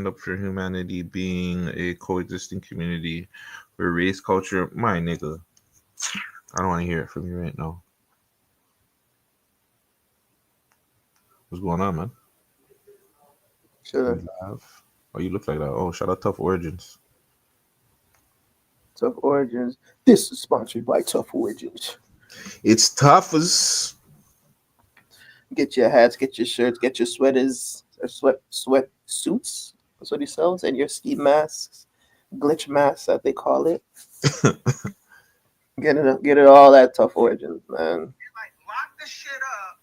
up for humanity being a coexisting community where race, culture, my nigga. I don't want to hear it from you right now. What's going on, man? Sure. You laugh. Oh, you look like that. Oh, shout out Tough Origins. Tough Origins. This is sponsored by Tough Origins. It's tough as. Get your hats, get your shirts, get your sweaters, or sweat suits. That's what he sells, and your ski masks, glitch masks that they call it. Get it all at Tough Origins, man. Like lock the shit up.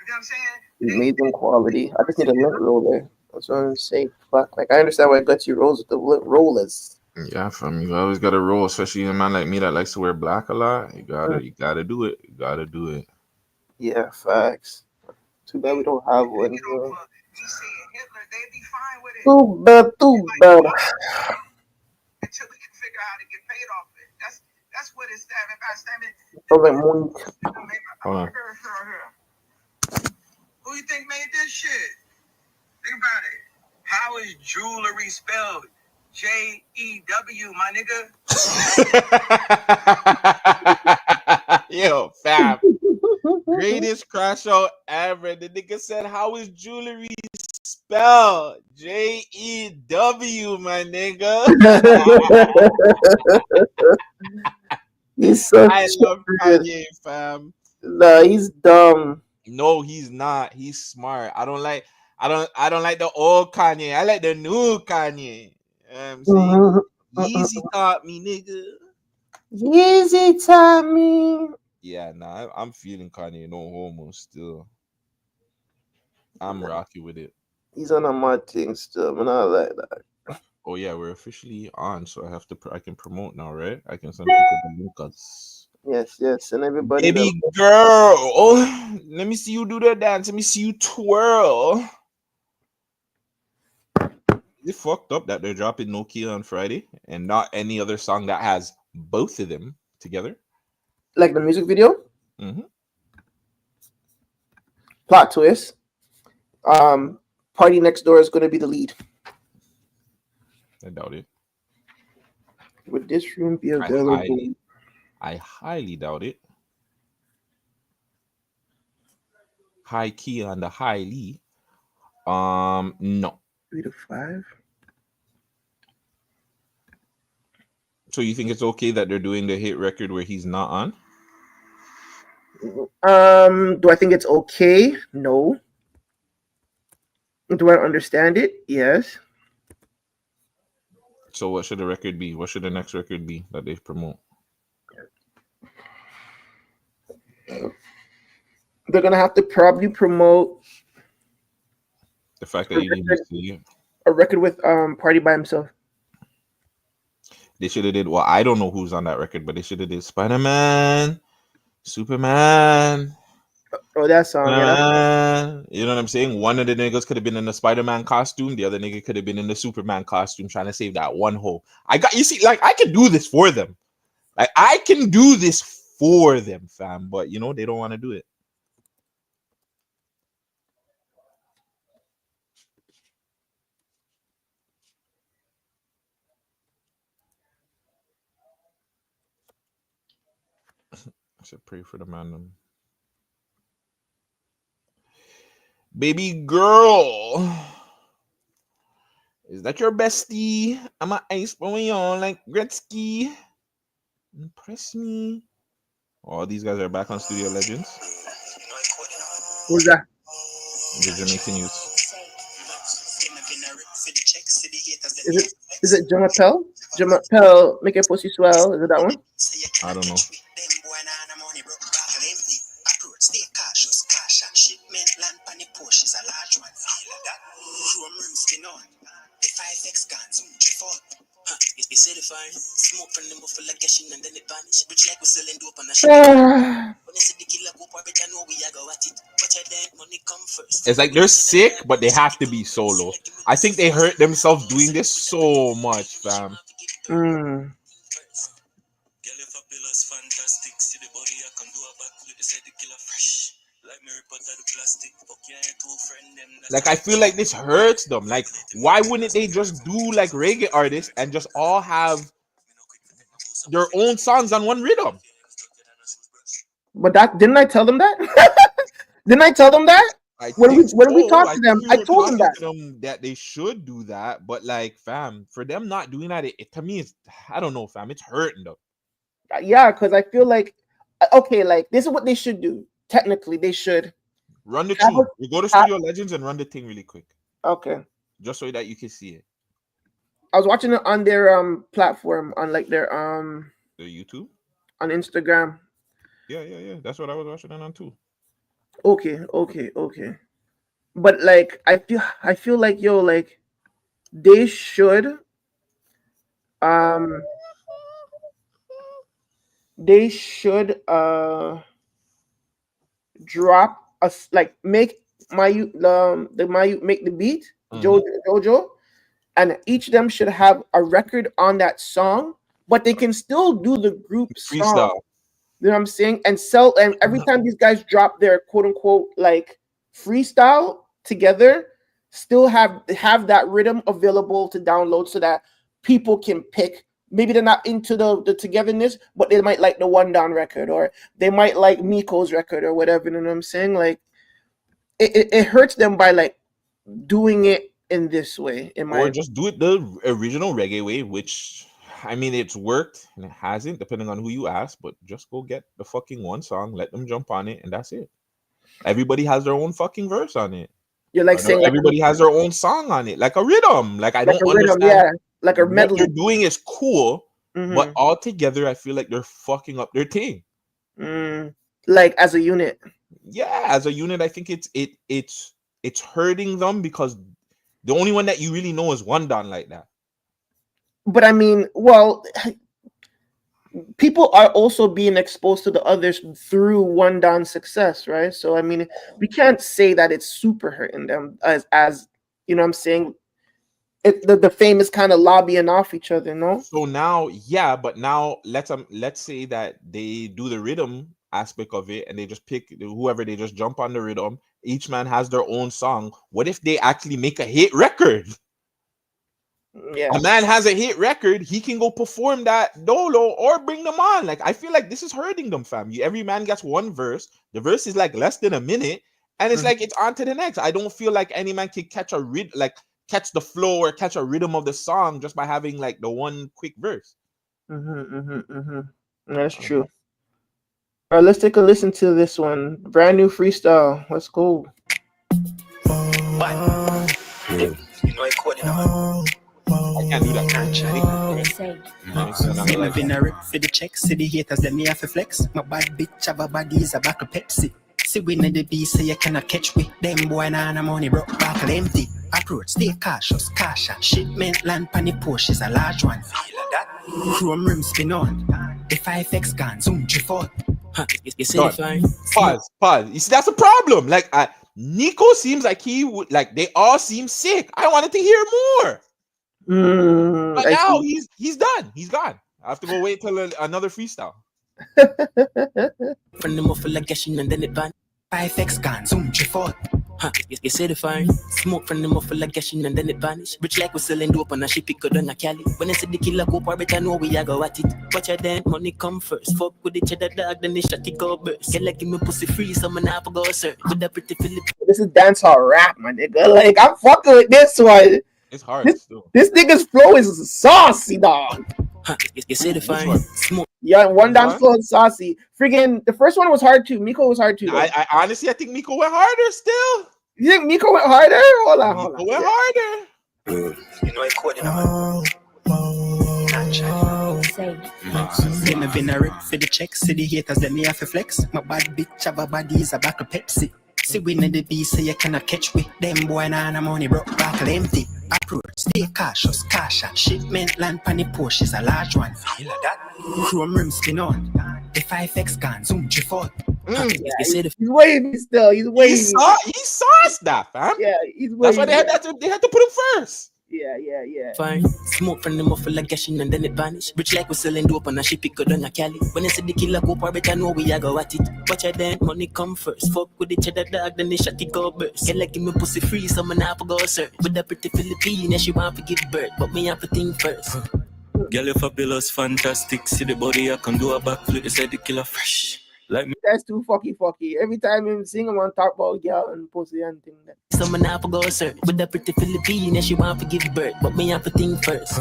You know what I'm saying? Amazing quality. I just need a lint roller. That's what I'm saying. Fuck, like I understand why Gutsy rolls with the lint rollers. Yeah, fam. You always gotta roll, especially a man like me that likes to wear black a lot. You gotta do it. You gotta do it. Yeah, facts. Too bad we don't have They one get off here. me saying Hitler, they be fine with it. Too bad, too Like bad. until we can figure out how to get paid off it. That's what it's that about standing. Sounds like Moon. Hold on. Who you think made this shit? Think about it. How is jewelry spelled? Jew, my nigga. Yo, fam. Greatest crash out ever. The nigga said, "How is jewelry spelled? Jew, my nigga." He's so I love stupid. Kanye, fam. Nah, he's dumb. No, he's not. He's smart. I don't like the old Kanye. I like the new Kanye. I'm saying Yeezy taught me, nigga. Easy Tommy. Yeah, nah, I'm feeling Kanye no homo still. I'm rocky with it. He's on a mud thing still, but not like that. Oh yeah, we're officially on, so I can promote now, right? I can send people the links. Yes, yes, and everybody that Baby girl, oh, let me see you do that dance. Let me see you twirl. Is it fucked up that they're dropping Nokia on Friday and not any other song that has both of them together? like the music video Mm-hmm. plot twist. Um, Party Next Door is going to be the lead. I doubt it. Would this room be I available? highly doubt it. High key on the highly. No. 3 to 5. So you think it's okay that they're doing the hit record where he's not on? Do I think it's okay? No. Do I understand it? Yes. So what should the record be? What should the next record be that they promote? They're gonna have to probably promote The fact a that you didn't record, see it. a record with Party by himself. They should have did, well, I don't know who's on that record, but they should have did Spider-Man, Superman. Oh, that song. Yeah, that's You know what I'm saying? One of the niggas could have been in the Spider-Man costume. The other nigga could have been in the Superman costume trying to save that one hole. You see, like, I can do this for them. Like, I can do this for them, fam. But, they don't want to do it. I should pray for the man. Baby girl. Is that your bestie? I'm a ice blowing on like Gretzky. Impress me. Oh, these guys are back on Studio Legends. who's that? The Jamaican youth. Is it Jama Pell? Jama Pell, make a pussy swell. Is it that one? I don't know. It's like they're sick, but they have to be solo. I think they hurt themselves doing this so much, fam. Mm. Like, I feel like this hurts them. Like, why wouldn't they just do like reggae artists and just all have their own songs on one rhythm? But that didn't I tell them that? Didn't I tell them that? When we talked to them, I told them that they should do that. But like, fam, for them not doing that, it to me is, I don't know, fam, it's hurting them. Yeah, because I feel like, okay, like this is what they should do. Technically, they should run the tune. You go to Studio Legends and run the thing really quick. Okay. Just so that you can see it. I was watching it on their platform, on like their YouTube, on Instagram. Yeah. That's what I was watching it on too. Okay. But like, I feel like, yo, like they should drop us, like make make the beat, Jojo, and each of them should have a record on that song, but they can still do the group freestyle song. You know what I'm saying? And sell, and every time these guys drop their quote unquote like freestyle together, still have that rhythm available to download so that people can pick. Maybe they're not into the togetherness, but they might like the One Down record, or they might like Miko's record or whatever. You know what I'm saying? Like it hurts them by like doing it in this way. Or just do it the original reggae way, which I mean, it's worked and it hasn't, depending on who you ask, but just go get the fucking one song, let them jump on it, and that's it. Everybody has their own fucking verse on it. You're like saying everybody has their own song on it, like a rhythm. Like, I don't understand. Yeah, like a medley. What they're doing is cool, but all together, I feel like they're fucking up their team. Like as a unit. Yeah, as a unit, I think it's hurting them, because the only one that you really know is One Don like that. But I mean, well, people are also being exposed to the others through One Don's success, right? So I mean, we can't say that it's super hurting them as you know what I'm saying. The fame is kind of lobbying off each other, no? So now, yeah, but now let's say that they do the rhythm aspect of it and they just pick whoever, they just jump on the rhythm. Each man has their own song. What if they actually make a hit record? Yeah, a man has a hit record, he can go perform that dolo or bring them on. Like, I feel like this is hurting them, fam. Every man gets one verse. The verse is like less than a minute, and it's like it's on to the next. I don't feel like any man can catch the flow or catch a rhythm of the song just by having like the one quick verse. That's true. All right, let's take a listen to this one. Brand new freestyle. Let's go. I can't do that. I've been a rip for the check. See the haters, let me have a flex. My bad bitch have a body is a buckle Pepsi. See we in the beast, so you cannot catch me. Them boy nah no money, broke buckle empty. Approach, stay cautious, caution. Shipment land pan the Porsche is a large one. Feel that? Chrome rim spin on. The 5X gun, zoom G4. You see the fine? Pause. You see, that's a problem. Like, Nico seems like he would, like, they all seem sick. I wanted to hear more. But now he's done. He's gone. I have to go wait till another freestyle. From the muffle like gushing and then it ban. 5X gun, zoom G4. You see the fire? Smoke from the muffle like gushing and then it vanish. Rich like we selling dope and she pick it on a Cali. When I see the killer go for better know we a go at it. Watch your then money come first. Fuck with each other dog, then they shot it go burst. Get like give me pussy free, so man have to go search. With that pretty Philip. This is dancehall rap, my nigga. Like, I'm fucking with this one. It's hard. This nigga's flow is saucy, dog. You see the fire? Smoke. Yeah, One Down's flow is saucy. Freaking, the first one was hard too. Miko was hard too. I honestly, I think Miko went harder still. You think Miko went harder? Hold on. Miko went harder. You know I caught it. I've been a rip for the check. See the haters, let me have a flex. My bad bitch have a body is a buckle Pepsi. See we in the beast, so you cannot catch me. Them boy nah no money, broke buckle empty. Approach, stay cautious, caution. Shipment land pan the Porsche is a large one. Feel that? Chrome rim spin on. The 5X gun, zoom G4. He's wavy still. He's wavy. He sauced that, fam. Yeah, he's wavy. That's why they had to put him first. Yeah. Fine. Smoke from the muffle like gashing and then it vanish. Rich like we selling dope and a ship it go down a Cali. When I see the killer go par, better know we a go at it. Watch out then, money come first. Fuck with the cheddar dog, then they shot it go burst. Girl like give me pussy free, so man have to go search. With that pretty Philippine, yeah, she want to give birth, but me have to think first. Girl, you fabulous, fantastic. See the body, I can do a backflip. They said the killer fresh. Like me. That's too fucky. Every time him sing, I'm on top about girl and pussy and thing. Someone have to go search. With that pretty Philippine, yeah, she want to give birth, but me have to think first.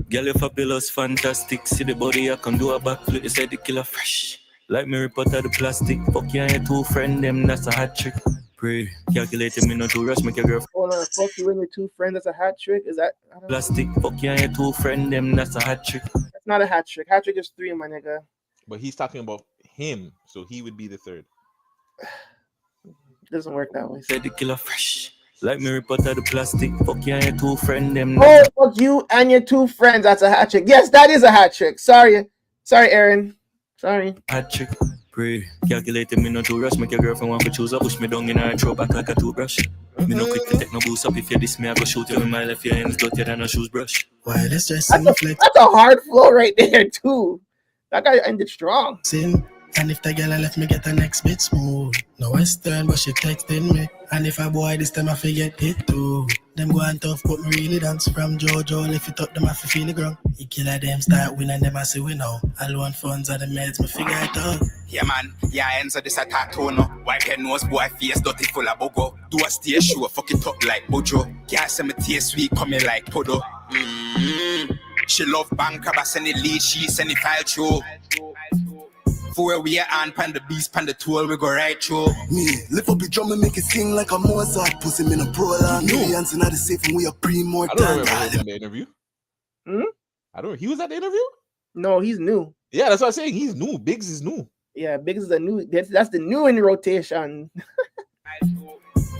Girl, you fabulous, fantastic. See the body, I can do a backflip. They said the killer fresh. Like me rip out of the plastic. Fuck you and your two friend, them, that's a hat trick. Pray, calculating me not to rush, make your girl. Hold on, fuck you and your two friends, that's a hat trick? Is that? I don't know. Plastic, fuck you and your two friend, them, that's a hat trick. That's not a hat trick. Hat trick is 3, my nigga. But he's talking about him, so he would be the third. Doesn't work that way. Said the killer fresh. Like me rip out of the plastic. Fuck you and your two friend, them. Oh, fuck you and your two friends, that's a hat trick. Yes, that is a hat trick. Sorry, Aaron. Sorry. Hat trick. Pray, calculating me not to rush. Make your girlfriend want to choose. I push me down in her throw back like a toothbrush. Me no quick to take no boost up. If you diss me, I go shoot you in my left. Your hands dirtier than a shoes brush. Why let's just That's a hard flow right there too. That guy ended strong. Sin. And if the girl left me get the next bit smooth. No Western, but she texting me. And if a boy this time I forget it too. Them go and tough, but me really dance. From Jojo, if it up them I feel the ground. You killer them start win and them I say we know. Alone funds are the meds, me figure it out. Yeah man, yeah answer this a tattoo no. Wipe your nose, boy face dirty full of bogo. Do a stay show, fuck it up like Bojo. Can't say me taste sweet coming like Podo. She love bank, but send it lead, she send it file through. For we are on pan the beast, pan the tool, we go right through. Me, lift up the drum and make it sing like a Mozart. Puss him in a prologue. Millions in the safe and we are pre-more I don't than remember him at the interview. I don't. He was at the interview. No, he's new. Yeah, that's what I'm saying. He's new. Biggs is new. Yeah, Biggs is a new. That's the new in rotation.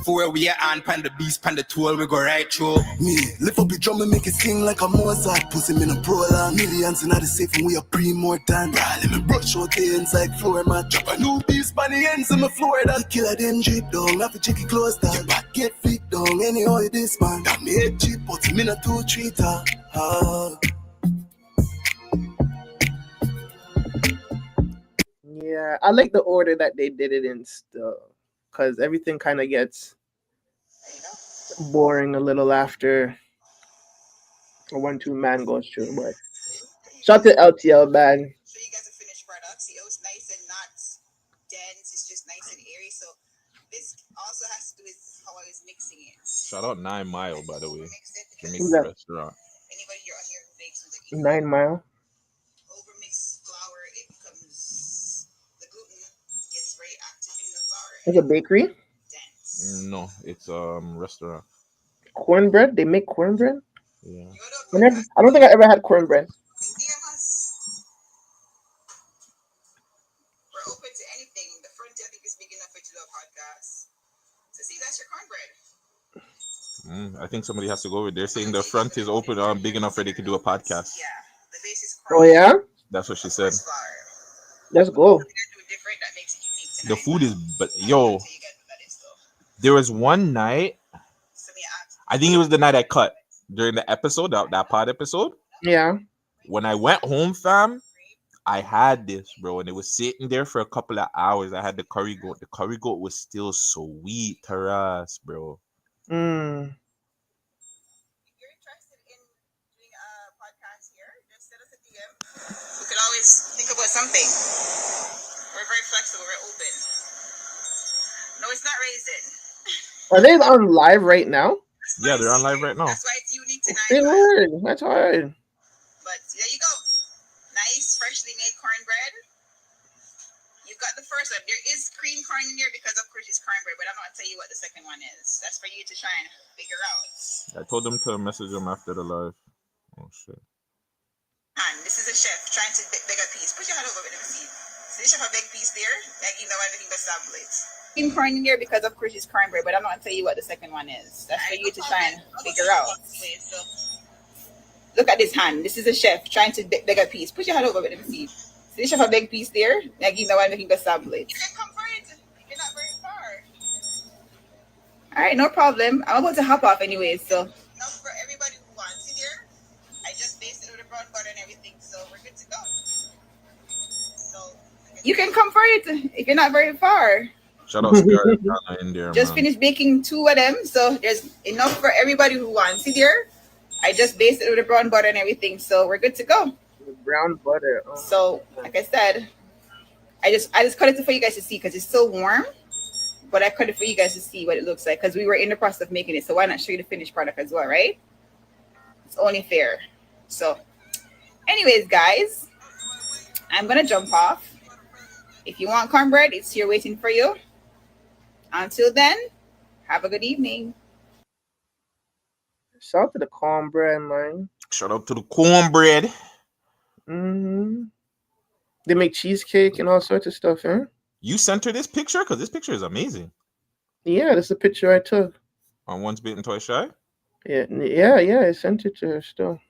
For we are on pan the beast, pan the tool, we go right through. Me, lift up the drum and make it sing like a Mozart. Puss him in a prologue. Millions in the safe and we are pre-more than. Let me brush out the ends like floor mat. Drop a new beast by the ends of my floor. That killer them drip down. Have to check it close down. Your back get flicked down. Anyhow it is man. That me head cheap, but him in a 2-3 Yeah, I like the order that they did it in still, because everything kind of gets boring a little after a 1-2 man goes through. But shout to LTL band. So you guys a finished product. See, it was nice and not dense. It's just nice and airy. So this also has to do with how I was mixing it. Shout out 9 Mile, by the way. Who's Jamaican that? restaurant. Anybody here on here who bakes with it? 9 Mile. Overmixed flour, it becomes the gluten gets very active in the flour. It's a bakery. Dense. No, it's restaurant. Cornbread. They make cornbread. Yeah. I don't think I ever had cornbread. DM us. We're open to anything. The front I think is big enough for you to do a podcast. So see, that's your cornbread. I think somebody has to go over. They're saying the front is open, big enough for they could do a podcast. Yeah, the base is Oh yeah, That's what she said. flour. let's go. We're gonna do different. That makes it unique tonight. The food is, but yo, So you get what that is though. there was one night. So me ask. I think it was the night I cut during the episode, that pod episode. Yeah. When I went home, fam, I had this, bro, and it was sitting there for a couple of hours. I had the curry goat. The curry goat was still sweet to us, bro. Mm. If you're interested in doing a podcast here, just send us a DM. We could always think about something. We're very flexible. We're open. No, it's not raisin. Are they on live right now? Yeah, they're on live right now. That's why it's unique Say tonight. word. That's hard. But there you go. Nice, freshly made cornbread. You got the first one. There is cream corn in there because of course it's cornbread, but I'm not tell you what the second one is. That's for you to try and figure out. I told them to message them after the live. Oh shit. And this is a chef trying to beg a piece. Put your hand over with him, see. See the chef a big piece there? Like you know everything but tablet. Cream corn in there because of course it's cornbread, but I'm not tell you what the second one is. That's for you to try and figure out. Look at this hand. This is a chef trying to beg a piece. Put your hand over with him, see. See the chef a big piece there? Like you know everything but tablet. You can come for it. You're not very far. All right, no problem. I'm about to hop off anyway, so. No, for everybody who everything, so we're good to go. So you can come for it if you're not very far. Shout out Scarlett in there, Just man. finished baking 2 of them, so there's enough for everybody who wants it here. I just basted it with the brown butter and everything, so we're good to go. The brown butter. Oh. So, like I said, I just cut it for you guys to see because it's still warm. But I cut it for you guys to see what it looks like because we were in the process of making it. So why not show you the finished product as well, right? It's only fair. So, anyways, guys, I'm gonna jump off. If you want cornbread, it's here waiting for you. Until then, have a good evening. Shout out to the cornbread, man. Shout out to the cornbread. Mm-hmm. They make cheesecake and all sorts of stuff, eh? You sent her this picture? Because this picture is amazing. Yeah, that's the picture I took. On Once Bitten, Twice Shy? Yeah, I sent it to her still.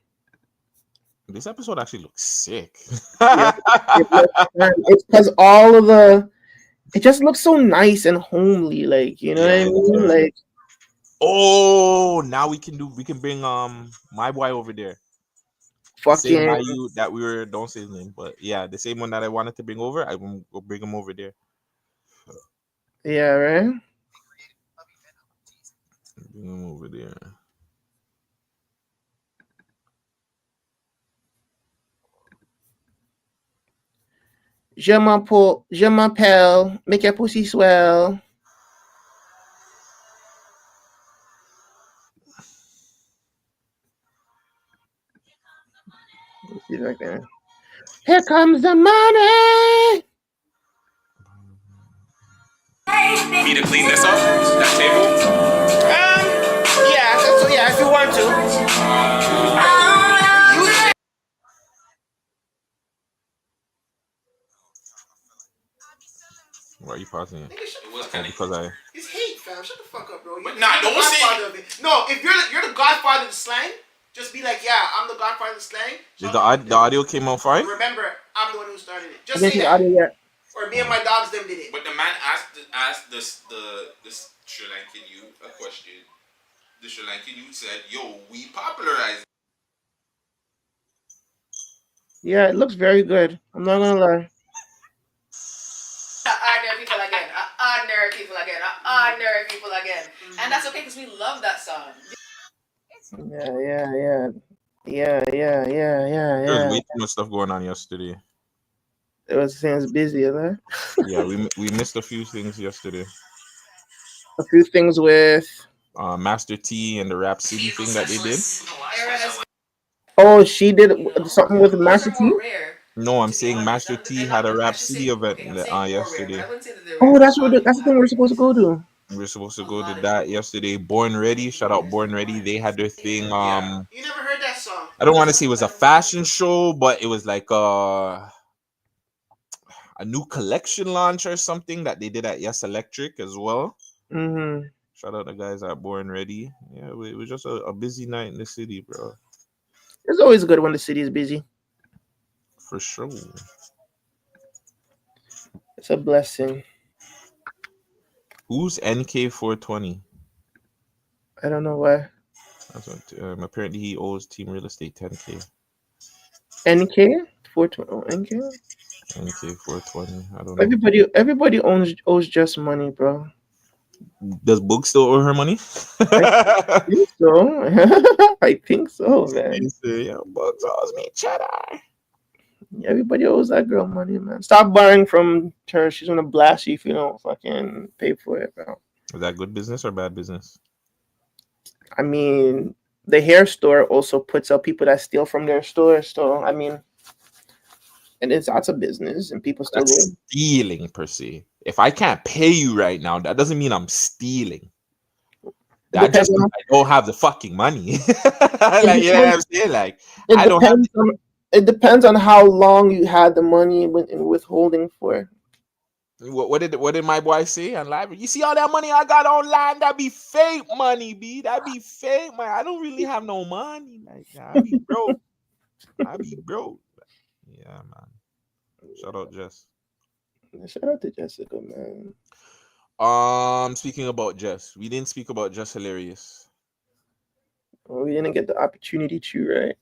This episode actually looks sick. Yeah, it's because all of it just looks so nice and homely, like, you know what I mean? Like, oh, now we can bring my boy over there. fucking Same Mayu that we were, don't say his name, but yeah, the same one that I wanted to bring over, I will bring him over there. yeah, right? Bring him over there. Je m'appelle, make your pussy swell. Let's see if I can. Here comes the money. Me to clean this up? That table? Yeah, if you want to. Why are you pausing it? It was kind of Because I. It's hate, fam. Shut the fuck up, bro. But nah, don't say. No, if you're the godfather of the slang, just be like, yeah, I'm the godfather of the slang. The audio came out fine? Remember, I'm the one who started it. I Just didn't say see that. audio yet. Or me and my dogs, them did it. But the man asked the Sri Lankan youth a question. The Sri Lankan youth said, "Yo, we popularized." Yeah, it looks very good. I'm not gonna lie. Ordinary people again. And that's okay because we love that song. Yeah. There's way too much stuff going on yesterday. It was things busy, huh? Yeah, we missed a few things yesterday. A few things with Master T and the Rap City thing that they did. Oh, she did something with Master T? No, I'm saying Master T had a Rap City event yesterday. Oh, that's the thing we're supposed to go to. We're supposed to go to that yesterday. Born Ready, shout out Born Ready. They had their thing. You never heard that song? I don't want to say it was a fashion show, but it was like a new collection launch or something that they did at Yes Electric as well. Mm-hmm. Shout out the guys at Born Ready. Yeah, it was just a busy night in the city, bro. It's always good when the city is busy. For sure. It's a blessing. Who's NK420? I don't know why. That's what, apparently he owes Team Real Estate 10K. NK? 420. Oh, NK? NK420. I don't know. Everybody owes just money, bro. Does Boog still owe her money? I think so. I think so, man. Yeah, Boog owes me cheddar. Everybody owes that girl money, man. Stop borrowing from her. She's gonna blast you if you don't fucking pay for it, bro. Is that good business or bad business? I mean, the hair store also puts up people that steal from their store. So, I mean, and it's lots of business and people still That's stealing per se. If I can't pay you right now, that doesn't mean I'm stealing. That just means I don't have the fucking money. Like, you know what I'm saying? Like, I don't have. It depends on how long you had the money in withholding for. What did my boy say on live? You see all that money I got online? That be fake money, B. That be fake, man. I don't really have no money. Like, I be broke. Yeah, man. Shout out, Jess. Shout out to Jessica, man. Speaking about Jess, we didn't speak about Jess Hilarious. Well, we didn't get the opportunity to, right?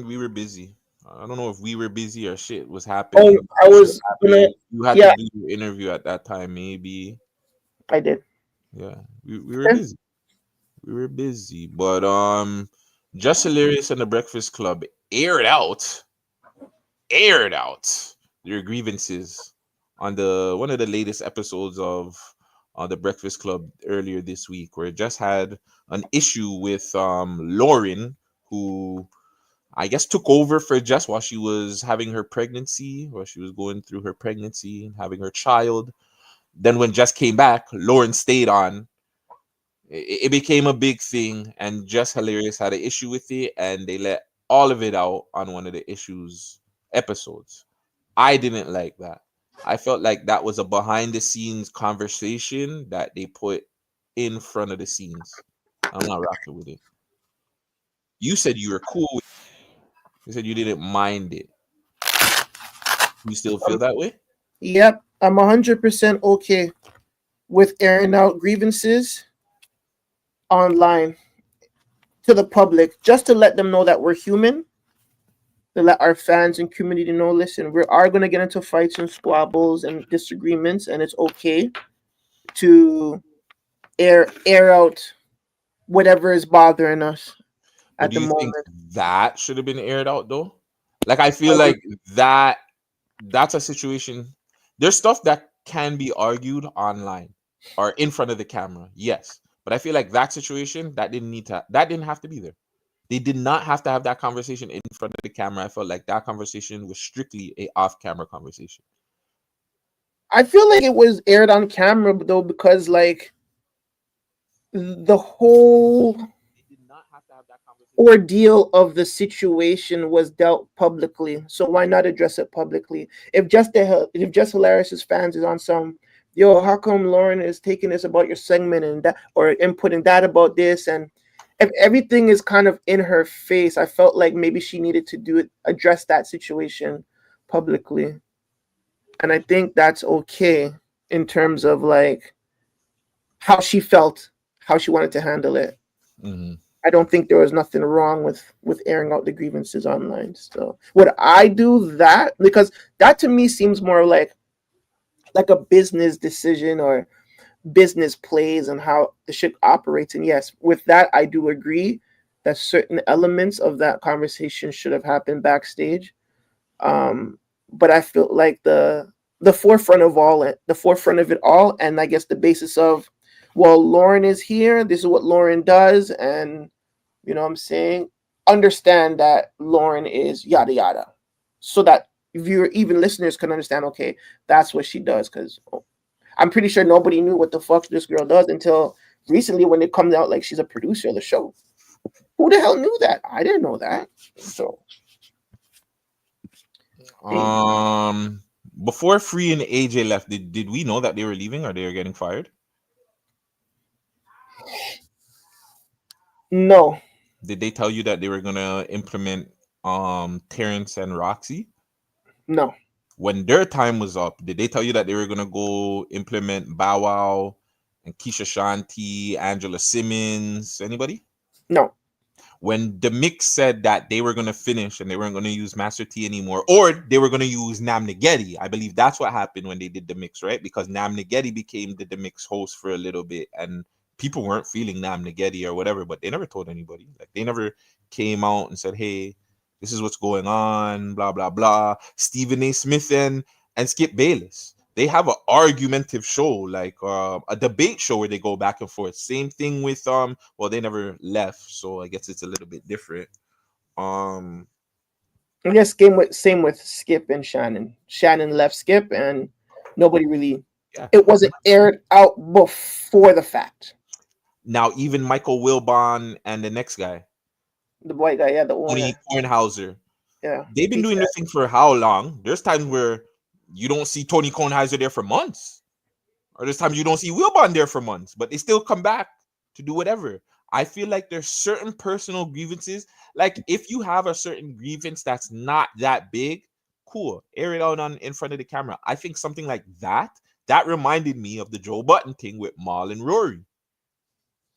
We were busy. I don't know if we were busy or shit was Oh, happening. I was gonna. You had to Yeah, do your interview at that time, maybe. I did. Yeah, we were busy. We were busy, but Just Hilarious and the Breakfast Club aired out their grievances on the one of the latest episodes of the Breakfast Club earlier this week, where it just had an issue with Lauren, who I guess took over for Jess while she was having her pregnancy, while she was going through her pregnancy and having her child. Then when Jess came back, Lauren stayed on. It became a big thing, and Just Hilarious had an issue with it, and they let all of it out on one of the issues episodes. I didn't like that. I felt like that was a behind the scenes conversation that they put in front of the scenes. I'm not rocking with it. You said you were cool with it. You said you didn't mind it. You still feel that way? Yep, I'm 100% okay with airing out grievances online to the public, just to let them know that we're human, to let our fans and community know, listen, we are going to get into fights and squabbles and disagreements, and it's okay to air out whatever is bothering us But at do the you think moment. that should have been aired out though? Like I feel I like that's a situation. There's stuff that can be argued online or in front of the camera, yes. But I feel like that situation that didn't have to be there. They did not have to have that conversation in front of the camera. I felt like that conversation was strictly a off-camera conversation. I feel like it was aired on camera though, because like the whole They did not have to have that conversation. ordeal of the situation was dealt publicly. So why not address it publicly? If Just Hilarious's fans is on some, yo, how come Lauren is taking this about your segment and that, or inputting that about this, and if everything is kind of in her face, I felt like maybe she needed to address that situation publicly. And I think that's okay in terms of like how she felt, how she wanted to handle it. Mm-hmm. I don't think there was nothing wrong with airing out the grievances online. So would I do that? Because that to me seems more like a business decision or business plays and how the shit operates. And yes, with that I do agree that certain elements of that conversation should have happened backstage. But I feel like the forefront of it all, and I guess the basis of, well, Lauren is here, this is what Lauren does, and you know what I'm saying, understand that Lauren is yada yada, so that viewer, even listeners, can understand, okay, that's what she does. Because I'm pretty sure nobody knew what the fuck this girl does until recently when it comes out like she's a producer of the show. Who the hell knew that? I didn't know that. So Before Free and AJ left, did we know that they were leaving or they were getting fired? no. Did they tell you that they were gonna implement Terrence and Roxy? No. When their time was up, did they tell you that they were gonna go implement Bow Wow and Keisha Shanti, Angela Simmons, anybody? No. When the mix said that they were gonna finish and they weren't gonna use Master T anymore, or they were gonna use Nam Nagedi, I believe that's what happened when they did the mix, right? Because Nam Nagedi became the mix host for a little bit, and people weren't feeling Nam Nagedi or whatever, but they never told anybody. Like they never came out and said, "Hey, this is what's going on." Blah blah blah. Stephen A. Smith and Skip Bayless, they have an argumentative show, like a debate show where they go back and forth. Same thing with well, they never left, so I guess it's a little bit different. I guess same with Skip and Shannon. Shannon left Skip, and nobody really. Yeah. It wasn't aired out before the fact. Now even Michael Wilbon and the next guy, The white guy, yeah, the Tony owner. Kornhauser, Yeah. they've been doing this thing for how long? There's times where you don't see Tony Kornhauser there for months, or there's times you don't see Wilbon there for months, but they still come back to do whatever. I feel like there's certain personal grievances. Like if you have a certain grievance that's not that big, cool, air it out in front of the camera. I think something like that reminded me of the Joe Button thing with Mal and Rory.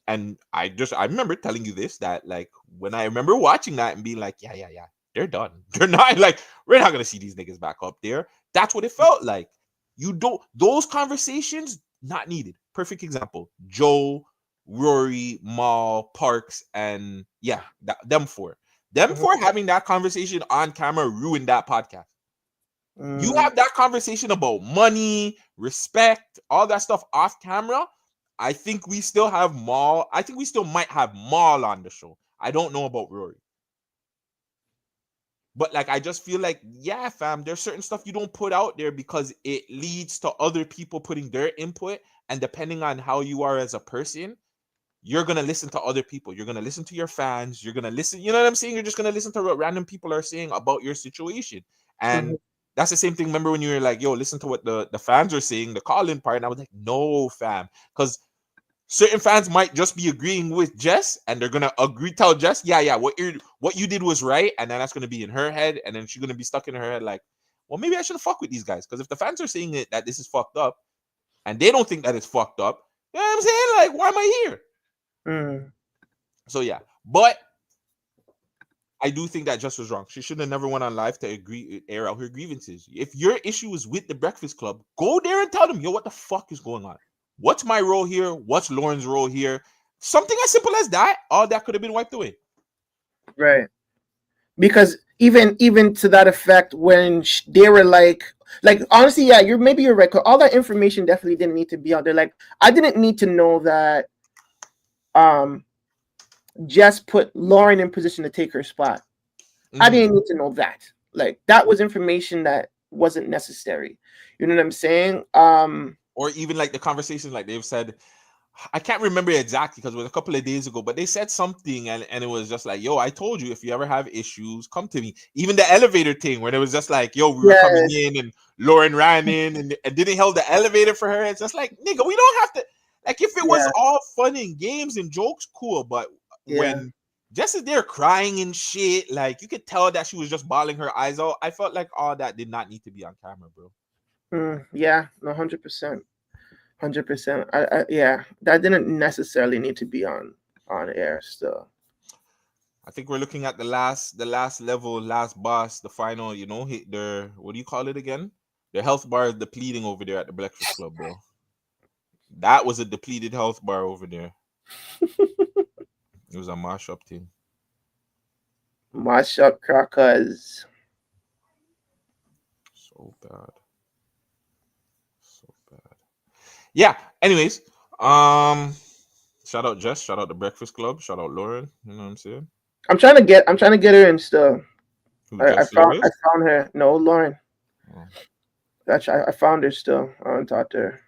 And I remember telling you this, that like when I remember watching that and being like, yeah, they're done. They're not like, we're not gonna see these niggas back up there. That's what it felt like. You don't, those conversations not needed. Perfect example: Joe, Rory, Mal, Parks, and yeah, them four. Them four having that conversation on camera ruined that podcast. You have that conversation about money, respect, all that stuff off camera. I think we still have Mal. I think we still might have Mal on the show. I don't know about Rory. But like, I just feel like, yeah, fam, there's certain stuff you don't put out there because it leads to other people putting their input. And depending on how you are as a person, you're going to listen to other people. You're going to listen to your fans. You're going to listen. You know what I'm saying? You're just going to listen to what random people are saying about your situation. And that's the same thing. Remember when you were like, yo, listen to what the fans are saying, the call-in part. And I was like, no, fam. Because certain fans might just be agreeing with Jess, and they're gonna tell Jess, yeah, what you did was right, and then that's gonna be in her head, and then she's gonna be stuck in her head like, well, maybe I shouldn't fuck with these guys, because if the fans are saying it that this is fucked up, and they don't think that it's fucked up, you know what I'm saying? Like, why am I here? So yeah, but I do think that Jess was wrong. She should have never went on live to air out her grievances. If your issue is with the Breakfast Club, go there and tell them, yo, what the fuck is going on? What's my role here? What's Lauren's role here? Something as simple as that. All that could have been wiped away. Right. Because even to that effect, when they were like honestly, yeah, you're right. 'Cause all that information definitely didn't need to be out there. Like, I didn't need to know that Jess put Lauren in position to take her spot. I didn't need to know that. Like, that was information that wasn't necessary. You know what I'm saying? Or even like the conversation, like they've said, I can't remember exactly because it was a couple of days ago, but they said something and it was just like, yo, I told you if you ever have issues, come to me. Even the elevator thing where it was just like, yo, we were coming in and Lauren ran in and didn't hold the elevator for her. It's just like, nigga, we don't have to, like, if it was all fun and games and jokes, cool. But when Jess is there crying and shit, like, you could tell that she was just bawling her eyes out. I felt like all that did not need to be on camera, bro. Yeah, no, 100%. 100%. Yeah, that didn't necessarily need to be on air still. I think we're looking at the last level, last boss, the final, you know, hit their, what do you call it again? Their health bar is depleting over there at the Breakfast Club, bro. That was a depleted health bar over there. It was a mash-up thing. Mash-up crackers. So bad. Yeah, anyways, shout out Jess, shout out the Breakfast Club, shout out Lauren. You know what I'm saying? I'm trying to get her in still. I found her. No, Lauren. Actually, I found her still. I want to talk to her.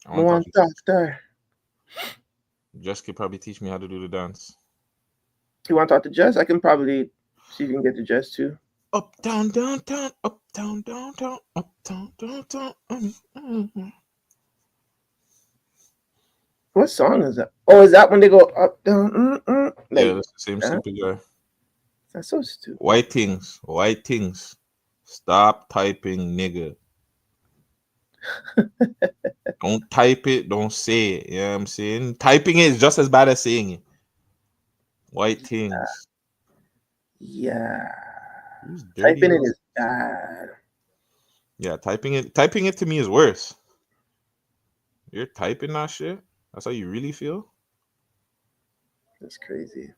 I want to talk to her. Jess could probably teach me how to do the dance. You want to talk to Jess? I can probably see if you can get to Jess too. Up, down, down, down, up, down, down, down, up, down, down, down. What song is that? Oh, is that when they go up, down? Like, yeah, that's the same stupid guy. That's so stupid. White things. Stop typing, nigga. Don't type it, don't say it. You know what I'm saying? Typing it is just as bad as saying it. White things. Yeah. Typing it is bad. Yeah, typing it to me is worse. You're typing that shit? That's how you really feel? That's crazy.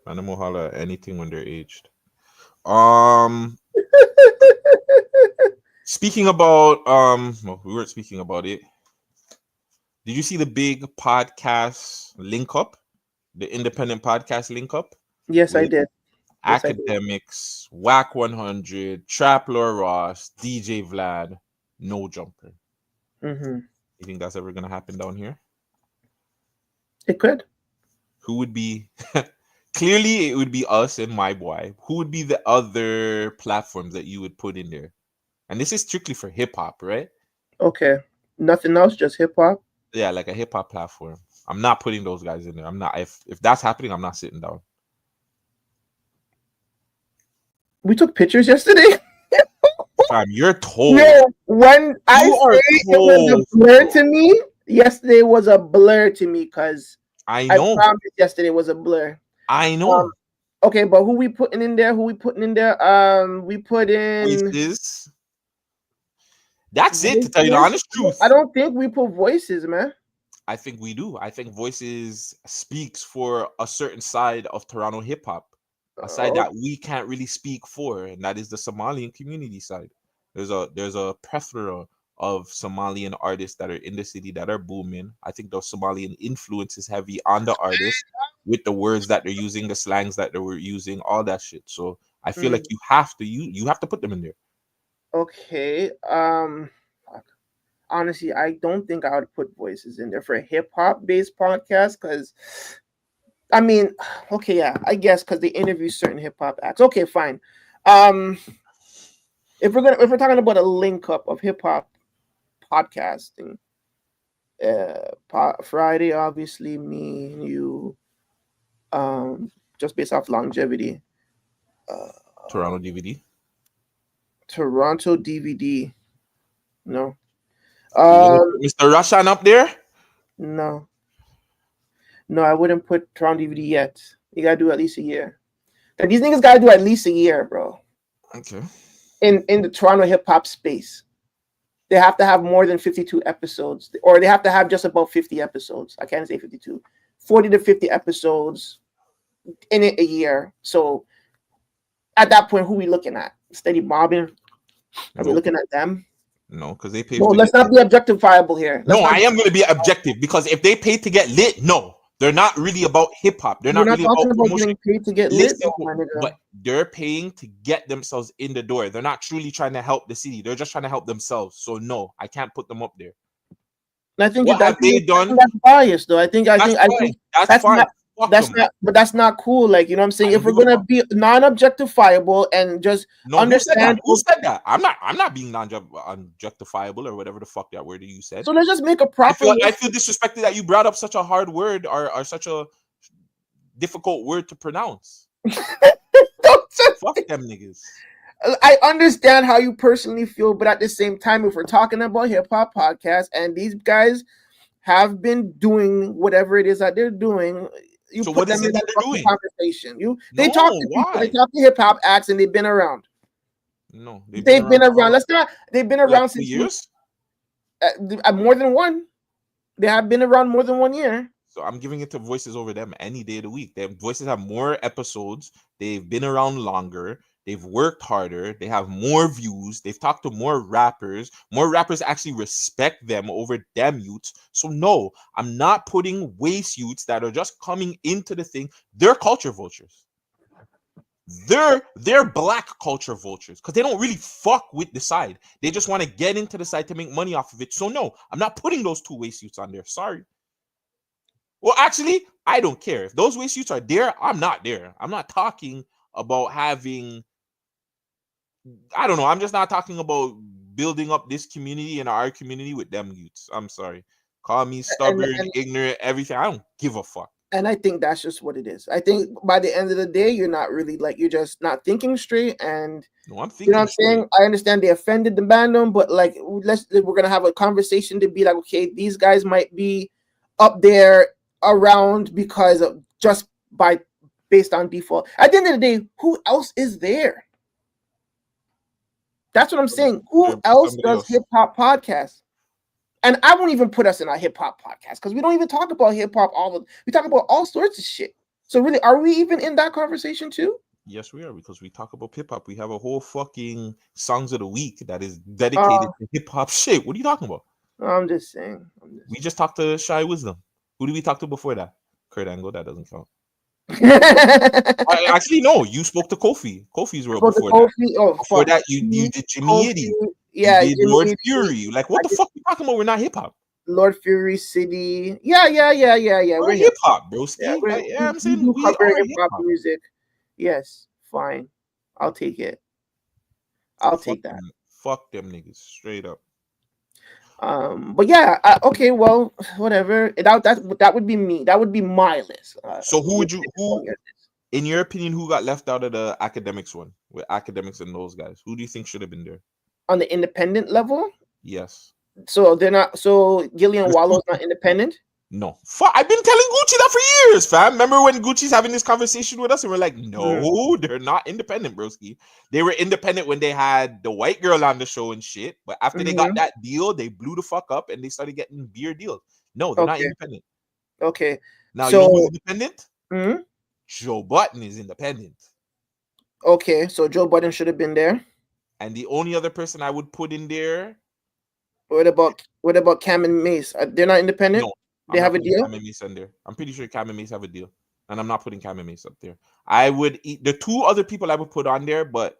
Animal holler at anything when they're aged. Speaking about well, we weren't speaking about it. Did you see the big podcast link up? The independent podcast link up? Yes, I did. Academics, Whack 100, Trap Laura Ross, DJ Vlad, No Jumper. You think that's ever gonna happen down here? It could. Who would be clearly it would be us and My Boy. Who would be the other platforms that you would put in there? And this is strictly for hip hop, right? Okay. Nothing else, just hip hop? Yeah, like a hip hop platform. I'm not putting those guys in there. I'm not, if that's happening, I'm not sitting down. We took pictures yesterday. You're told. No, when I say it was a blur to me, yesterday was a blur to me because I know. I promised yesterday was a blur. I know. Okay, but who we putting in there? We put in Voices. That's it, to tell you the Voices? honest truth. I don't think we put Voices, man. I think we do. I think Voices speaks for a certain side of Toronto hip hop, a side that we can't really speak for, and that is the Somalian community side. There's a plethora of Somalian artists that are in the city that are booming. I think the Somalian influence is heavy on the artists with the words that they're using, the slangs that they were using, all that shit. So I feel like you have to put them in there. Okay. Honestly, I don't think I would put Voices in there for a hip hop based podcast because, I mean, okay, yeah, I guess because they interview certain hip hop acts. Okay, fine. If we're talking about a link up of hip hop podcasting, Friday, obviously, me and you, just based off longevity. Toronto DVD. No. Mr. Rushan up there? No, I wouldn't put Toronto DVD yet. You gotta do at least a year. And these niggas gotta do at least a year, bro. Okay. In the Toronto hip hop space, they have to have more than 52 episodes, or they have to have just about 50 episodes. I can't say 52, 40 to 50 episodes in it a year. So at that point, who we looking at? Steady Mobbing? Are we looking at them? No, because they pay. No, let's not be objectifiable here. I am going to be objective because if they pay to get lit, no, they're not really about hip hop. They're not really talking about getting paid to get lit, my nigga. But they're paying to get themselves in the door. They're not truly trying to help the city. They're just trying to help themselves. So no, I can't put them up there. I think what have they done? That's biased, though. I think that's fine. But that's not cool. Like, you know what I'm saying? If we're gonna be non-objectifiable and just understand who said that? I'm not being non-objectifiable or whatever the fuck that word you said. So let's just make a proper. I feel disrespected that you brought up such a hard word or such a difficult word to pronounce. Fuck them niggas. I understand how you personally feel, but at the same time, if we're talking about hip hop podcasts and these guys have been doing whatever it is that they're doing. So what is it that they're doing? Conversation. They talk to people. They talk to hip hop acts, and they've been around. No, they've been around. They've been around since years. More than one. They have been around more than 1 year. So I'm giving it to Voices over them any day of the week. Their Voices have more episodes. They've been around longer. They've worked harder. They have more views. They've talked to more rappers. More rappers actually respect them over them youths. So no, I'm not putting waste youths that are just coming into the thing. They're culture vultures. They're black culture vultures because they don't really fuck with the side. They just want to get into the side to make money off of it. So no, I'm not putting those two waste youths on there. Sorry. Well, actually, I don't care. If those waste youths are there, I'm not there. I'm not talking about having... I don't know. I'm just not talking about building up this community and our community with them youths. I'm sorry. Call me stubborn, ignorant, everything. I don't give a fuck. And I think that's just what it is. I think by the end of the day, you're not really you're just not thinking straight. And no, I'm thinking. You know what I'm saying? I understand they offended the band, but we're gonna have a conversation to be like, okay, these guys might be up there around because of based on default. At the end of the day, who else is there? That's what I'm saying. Who else does hip hop podcasts? And I won't even put us in our hip hop podcast because we don't even talk about hip hop. We talk about all sorts of shit. So really, are we even in that conversation too? Yes, we are, because we talk about hip hop. We have a whole fucking songs of the week that is dedicated to hip hop shit. What are you talking about? I'm just saying. We just talked to Shy Wisdom. Who did we talk to before that? Kurt Angle. That doesn't count. Actually, no. You spoke to Kofi. Kofi's real before that. Before that, you did Jimmy Eddie. Yeah, you did Lord Fury. Like, what the fuck are you talking about? We're not hip hop. Lord Fury City. Yeah. We're hip hop, bro. I'm saying we cover hip hop music. Yes, fine. I'll take it. I'll take that. Fuck them niggas, straight up. But yeah, okay, well, whatever. That would be me. That would be my list. So who in your opinion, who got left out of the academics one with academics and those guys? Who do you think should have been there on the independent level? Yes. So they're not. So Gillian Wallow's not independent. No. Fuck, I've been telling Gucci that for years, fam. Remember when Gucci's having this conversation with us and we're like, no, they're not independent, broski. They were independent when they had the white girl on the show and shit. But after they got that deal, they blew the fuck up and they started getting beer deals. No, they're not independent. Okay. Now, so, you know who's independent? Mhm. Joe Button is independent. Okay, so Joe Budden should have been there. And the only other person I would put in there. What about Cam and Mace? They're not independent? No. They have a deal? Cam and Mace on there. I'm pretty sure Cam and Mace have a deal. And I'm not putting Cam and Mace up there. I would eat the two other people I would put on there, but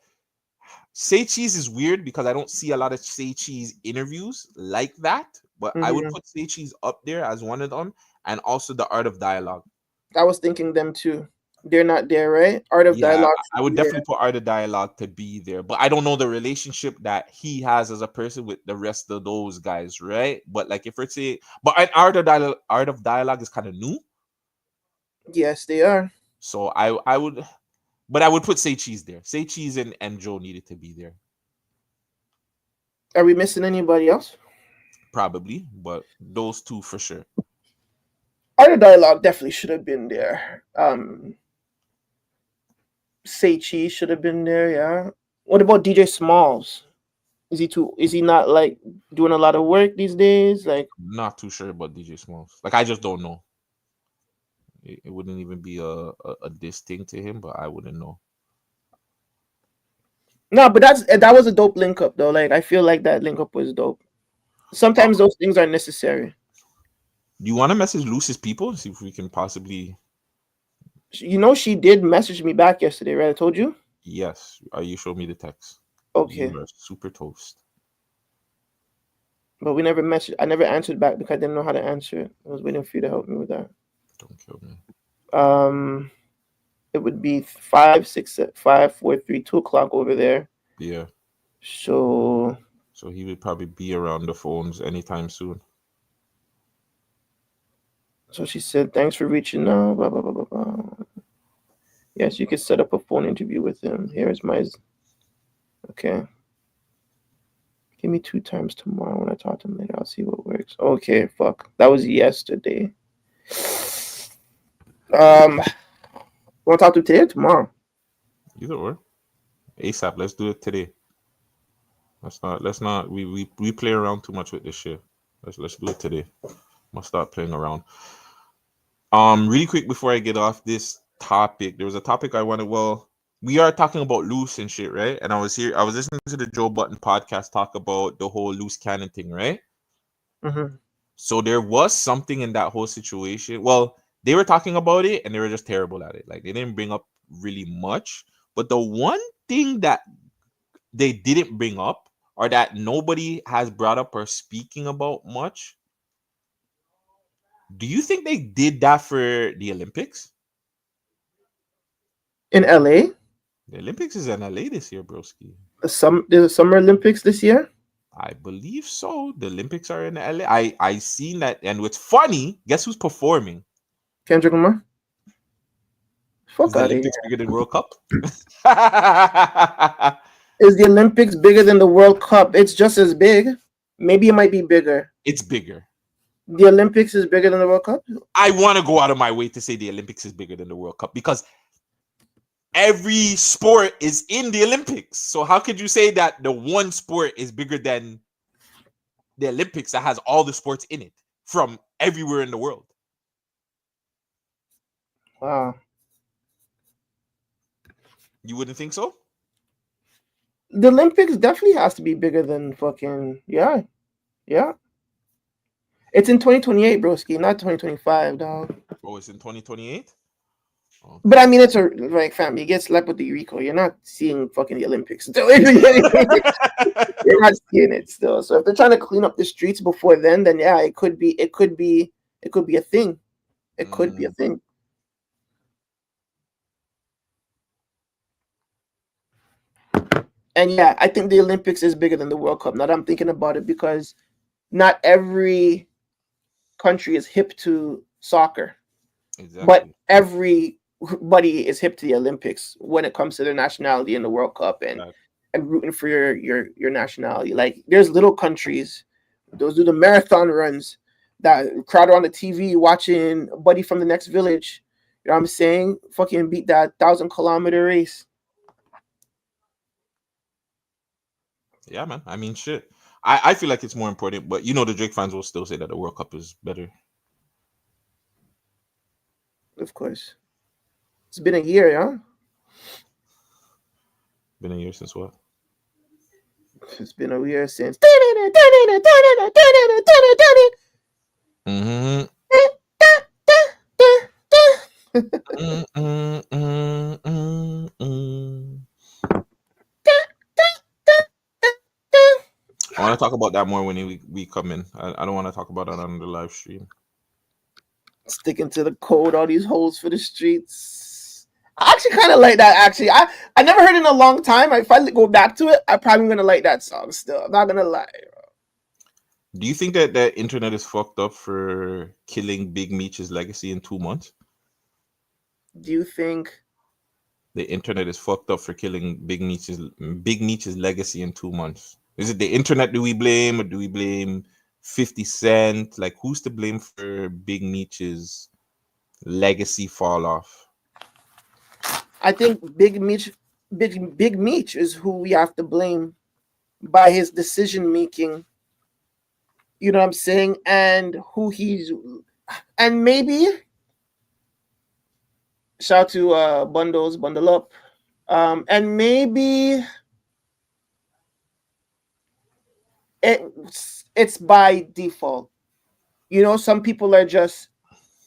Say Cheese is weird because I don't see a lot of Say Cheese interviews like that. But I would put Say Cheese up there as one of them, and also the Art of Dialogue. I was thinking them too. They're not there, right? Art of Dialogue. I would definitely put Art of Dialogue to be there, but I don't know the relationship that he has as a person with the rest of those guys, right? But like if we're saying, but Art of Dialogue is kind of new. Yes, they are. So I would put Say Cheese there. Say Cheese and Joe needed to be there. Are we missing anybody else? Probably, but those two for sure. Art of Dialogue definitely should have been there. Say Cheese should have been there, yeah. What about DJ Smalls? Is he not like doing a lot of work these days? Like, not too sure about DJ Smalls. Like, I just don't know. It wouldn't even be a diss thing to him, but I wouldn't know. No, but that was a dope link up though. Like, I feel like that link up was dope. Sometimes those things are necessary. Do you want to message Luce's people? See if we can possibly. You know, she did message me back yesterday, right? I told you. Yes. You showed me the text. Okay. You are super toast. But we never messaged. I never answered back because I didn't know how to answer it. I was waiting for you to help me with that. Don't kill me. It would be 5, 6, 5, 4, 3, 2 o'clock over there. Yeah. So he would probably be around the phones anytime soon. So she said, "Thanks for reaching out." Blah blah blah blah blah. Yes, you can set up a phone interview with him. Here's my. Okay. Give me 2 times tomorrow when I talk to him later. I'll see what works. Okay, fuck. That was yesterday. Want to talk to him today or tomorrow? Either or. ASAP. Let's do it today. Let's not. We play around too much with this shit. Let's do it today. Must start playing around. Really quick before I get off this topic, there was a topic I wanted. Well, we are talking about Loose and shit, right? And I was listening to the Joe Button podcast talk about the whole Loose Cannon thing, right? Mm-hmm. So there was something in that whole situation. Well, they were talking about it and they were just terrible at it. Like, they didn't bring up really much. But the one thing that they didn't bring up, or that nobody has brought up or speaking about much, do you think they did that for the Olympics? In LA? The Olympics is in LA this year, broski. There's a Summer Olympics this year? I believe so. The Olympics are in LA. I seen that, and what's funny, guess who's performing? Kendrick Lamar? Fuck Is the out of here. Olympics bigger than World Cup? Is the Olympics bigger than the World Cup? It's just as big. Maybe it might be bigger. It's bigger. The Olympics is bigger than the World Cup? I want to go out of my way to say the Olympics is bigger than the World Cup because every sport is in the Olympics. So how could you say that the one sport is bigger than the Olympics that has all the sports in it from everywhere in the world? Wow. You wouldn't think so? The Olympics definitely has to be bigger than fucking, yeah. It's in 2028, broski, not 2025, dog. Oh, it's in 2028? Oh. But I mean, it's like, fam, you get slapped with the Eureka. You're not seeing fucking the Olympics still. You're not seeing it still. So if they're trying to clean up the streets before then yeah, it could be a thing. It could be a thing. And yeah, I think the Olympics is bigger than the World Cup. Now that I'm thinking about it, because not every country is hip to soccer. Exactly. But everybody is hip to the Olympics when it comes to their nationality in the World Cup and rooting for your nationality. Like, there's little countries, those do the marathon runs that Crowder on the TV watching Buddy from the Next Village. You know what I'm saying? Fucking beat that 1,000-kilometer race. Yeah, man. I mean, shit. I feel like it's more important, but you know, the Drake fans will still say that the World Cup is better. Of course. It's been a year, yeah? Been a year since what? It's been a year since. Mm-hmm. I want to talk about that more when we come in. I don't want to talk about that on the live stream. Sticking to the code, all these holes for the streets. I actually kind of like that. Actually, I never heard it in a long time. If I go back to it, I'm probably gonna like that song still. I'm not gonna lie. Do you think that the internet is fucked up for killing Big Meech's legacy in 2 months? Do you think the internet is fucked up for killing Big Meech's legacy in 2 months? Is it the internet do we blame, or do we blame 50 Cent? Like, who's to blame for Big Meech's legacy fall off? I think Big Meech is who we have to blame by his decision making. You know what I'm saying? And and maybe shout out to Bundle Up. And maybe it's by default. You know, some people are just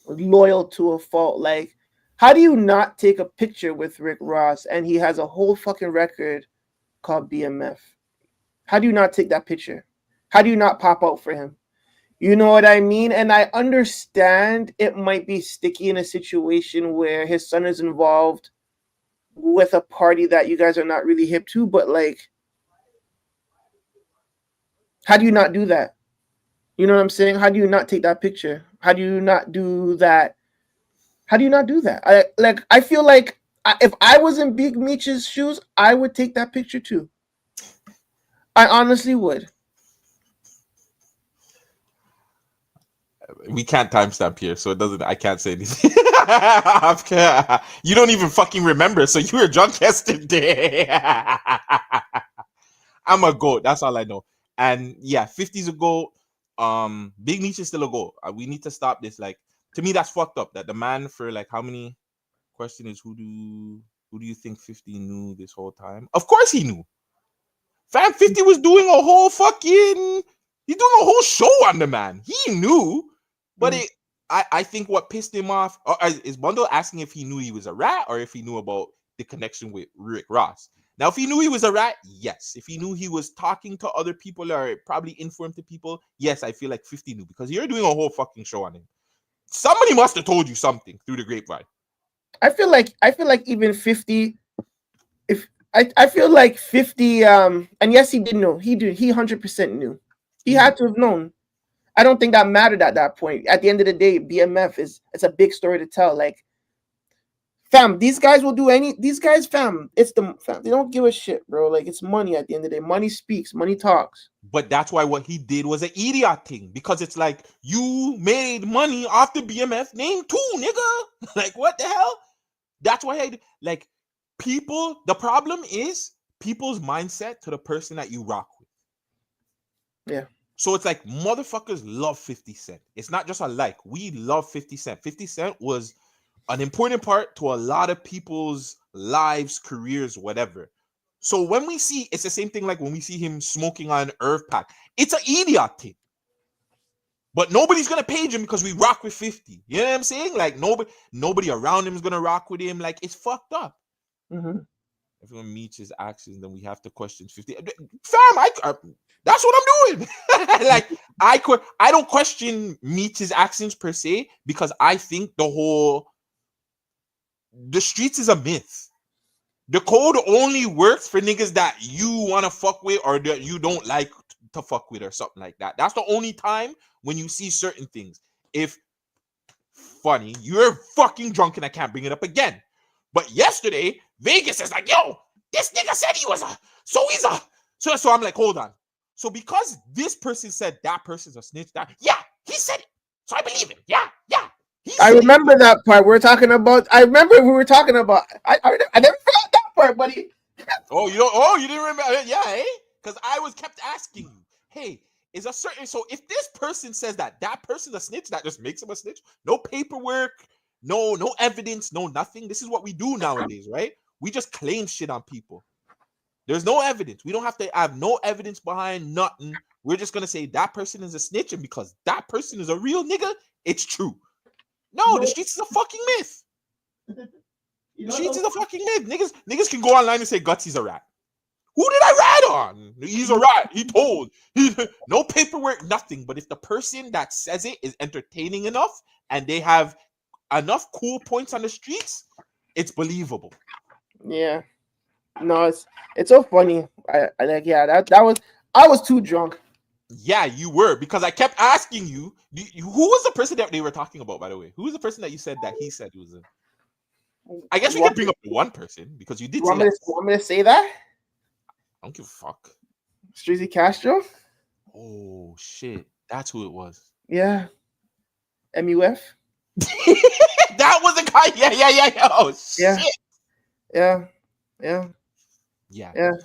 loyal to a fault. Like, how do you not take a picture with Rick Ross and he has a whole fucking record called BMF? How do you not take that picture? How do you not pop out for him? You know what I mean? And I understand it might be sticky in a situation where his son is involved with a party that you guys are not really hip to, but like, how do you not do that? You know what I'm saying? How do you not take that picture? How do you not do that? How do you not do that? I feel like if I was in Big Meech's shoes, I would take that picture too. I honestly would. We can't timestamp here, so it doesn't. I can't say anything. You don't even fucking remember, so you were drunk yesterday. I'm a goat. That's all I know. And yeah, 50's a goat. Big Meech is still a goat. We need to stop this. Like, to me, that's fucked up. That the man for like how many? Question is, who do you think 50 knew this whole time? Of course he knew. Fam, 50 was doing a whole fucking. He's doing a whole show on the man. He knew. But I think what pissed him off is Bundle asking if he knew he was a rat or if he knew about the connection with Rick Ross. Now, if he knew he was a rat, yes. If he knew he was talking to other people or probably informed to people, yes, I feel like 50 knew because you're doing a whole fucking show on him. Somebody must have told you something through the grapevine. I feel like even 50. I feel like 50. And yes, he did know. He 100% knew. He had to have known. I don't think that mattered at that point. At the end of the day, BMF it's a big story to tell. Like, fam, these guys will do these guys, fam. It's the fam. They don't give a shit, bro. Like, it's money at the end of the day. Money speaks, money talks. But that's why what he did was an idiot thing, because it's like, you made money off the BMF name too, nigga. Like, what the hell? That's why like, people, the problem is people's mindset to the person that you rock with. Yeah. So it's like, motherfuckers love 50 Cent. It's not just a like. We love 50 Cent. 50 Cent was an important part to a lot of people's lives, careers, whatever. So when we see, it's the same thing like when we see him smoking on Irv Pack. It's an idiot thing. But nobody's going to page him because we rock with 50. You know what I'm saying? Like, nobody around him is going to rock with him. Like, it's fucked up. Mm-hmm. Everyone meets his actions, then we have to question 50. Fam, that's what I'm doing. Like, I don't question Meech's actions per se, because I think the streets is a myth. The code only works for niggas that you want to fuck with or that you don't like to fuck with or something like that. That's the only time when you see certain things. If, funny, you're fucking drunk and I can't bring it up again. But yesterday, Vegas is like, yo, this nigga said he was so I'm like, hold on. So because this person said that person's a snitch, he said it. So I believe him. Yeah. He I said it. remember that part. I remember we were talking about. I never forgot that part, buddy. Oh, you didn't remember? Yeah, eh? Because I was kept asking you, hey, is a certain so if this person says that person's a snitch, that just makes him a snitch. No paperwork, no evidence, no nothing. This is what we do nowadays, right? We just claim shit on people. There's no evidence. We don't have to have no evidence behind nothing. We're just gonna say that person is a snitch, and because that person is a real nigga, it's true. No, the streets is a fucking myth. The streets is a fucking myth. Niggas can go online and say Gutsy's a rat. Who did I rat on? He's a rat. He told. No paperwork, nothing. But if the person that says it is entertaining enough and they have enough cool points on the streets, it's believable. Yeah. No, it's so funny. I like I was too drunk. Yeah, you were, because I kept asking you, who was the person that they were talking about, by the way? Who was the person that you said that he said he was in? I guess we could bring up one person because you did say that. Want me to say that? I don't give a fuck. Streezy Castro? Oh shit. That's who it was. Yeah. MUF? That was the guy. Yeah. Oh shit. Yeah.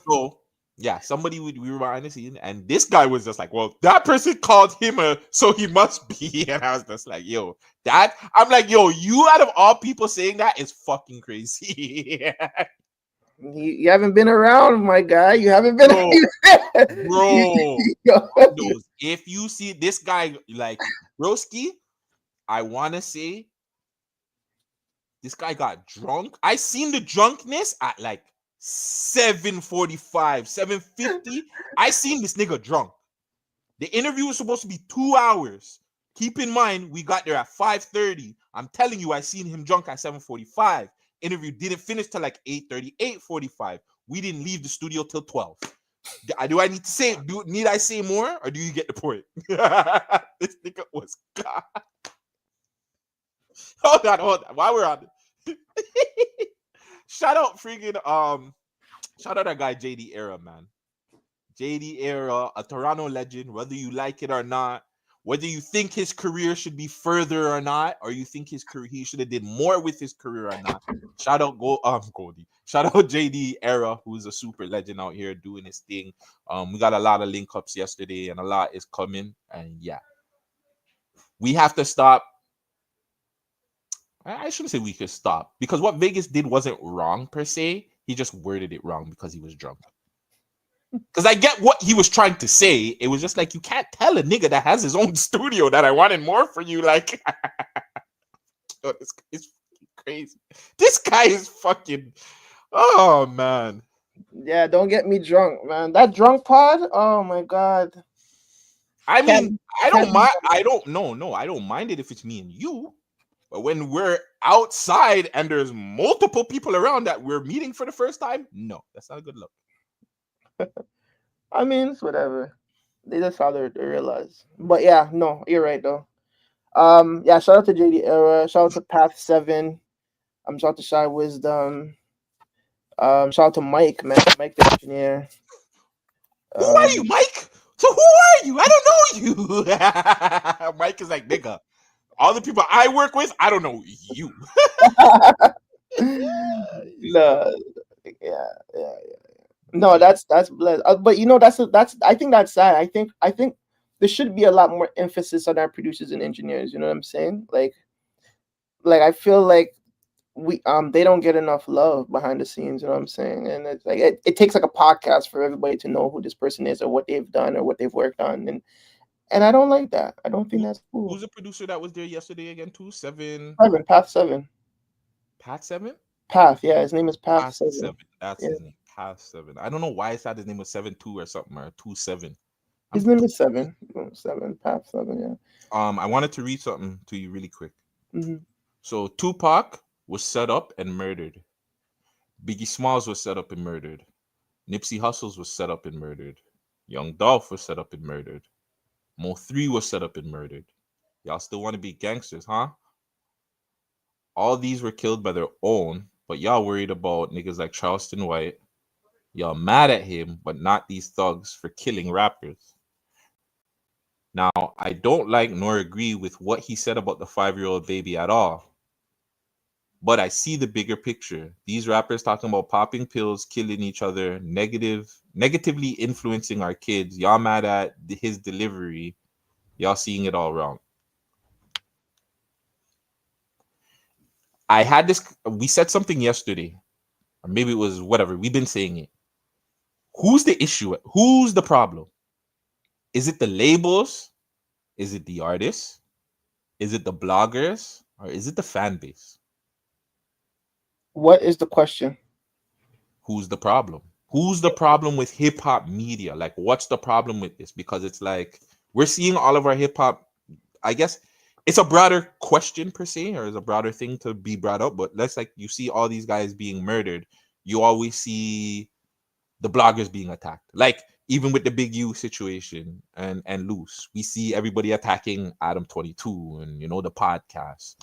So yeah, somebody we were behind the scene, and this guy was just like, well, that person called him so he must be. And I was just like, yo, I'm like, yo, you out of all people saying that is fucking crazy. You haven't been around, my guy. You haven't been bro. If you see this guy like Broski, I want to say this guy got drunk. I seen the drunkenness at like 7:45, 7:50. I seen this nigga drunk. The interview was supposed to be 2 hours. Keep in mind, we got there at 5:30. I'm telling you, I seen him drunk at 7:45. Interview didn't finish till like 8:30, 8:45. We didn't leave the studio till 12. Do I need to say? Need I say more, or do you get the point? This nigga was God. Hold on. While we're on, shout out that guy JD Era, man. JD Era, a Toronto legend. Whether you like it or not, whether you think his career should be further or not, or you think his career he should have did more with his career or not. Shout out Goldie. Shout out JD Era, who's a super legend out here doing his thing. We got a lot of link ups yesterday, and a lot is coming. And yeah, we have to stop. I shouldn't say we could stop, because what Vegas did wasn't wrong per se. He just worded it wrong because he was drunk. Because I get what he was trying to say. It was just like, you can't tell a nigga that has his own studio that I wanted more for you. Like, oh, this is crazy. This guy is fucking, oh man. Yeah, don't get me drunk, man. That drunk pod, oh my God. I mean, I don't mind. I don't mind it if it's me and you. But when we're outside and there's multiple people around that we're meeting for the first time, no, that's not a good look. I mean, it's whatever. They just how they realize. But yeah, no, you're right though. Yeah, shout out to JD Era, shout out to Path 7, shout out to Shy Wisdom, shout out to Mike, man, Mike the engineer. Who are you, Mike? So who are you? I don't know you. Mike is like, nigga, all the people I work with, I don't know you. No, yeah. No, that's blessed. But you know, that's I think that's sad. I think there should be a lot more emphasis on our producers and engineers. You know what I'm saying? Like I feel like we they don't get enough love behind the scenes. You know what I'm saying? And it's like it takes like a podcast for everybody to know who this person is or what they've done or what they've worked on. And I don't like that. I don't think that's cool. Who's the producer that was there yesterday again? 7 Path 7. Path 7? Path, yeah. His name is Path 7. That's his name. Path 7. I don't know why I thought his name was 7-2 or something, or 2-7. His name is 7. 7. Path 7, yeah. I wanted to read something to you really quick. Mm-hmm. So Tupac was set up and murdered. Biggie Smalls was set up and murdered. Nipsey Hussle was set up and murdered. Young Dolph was set up and murdered. Mo 3 was set up and murdered. Y'all still want to be gangsters, huh? All these were killed by their own, but y'all worried about niggas like Charleston White. Y'all mad at him, but not these thugs for killing rappers. Now, I don't like nor agree with what he said about the 5-year-old baby at all. But I see the bigger picture. These rappers talking about popping pills, killing each other, negatively influencing our kids. Y'all mad at his delivery. Y'all seeing it all wrong. I had this, we said something yesterday, or maybe it was whatever. We've been saying it. Who's the issue? Who's the problem? Is it the labels? Is it the artists? Is it the bloggers? Or is it the fan base? What is the question? Who's the problem? Who's the problem with hip hop media? Like, what's the problem with this? Because it's like we're seeing all of our hip hop. I guess it's a broader question per se, or is a broader thing to be brought up. But let's like you see all these guys being murdered. You always see the bloggers being attacked. Like even with the Big U situation and Loose, we see everybody attacking Adam 22 and the podcast.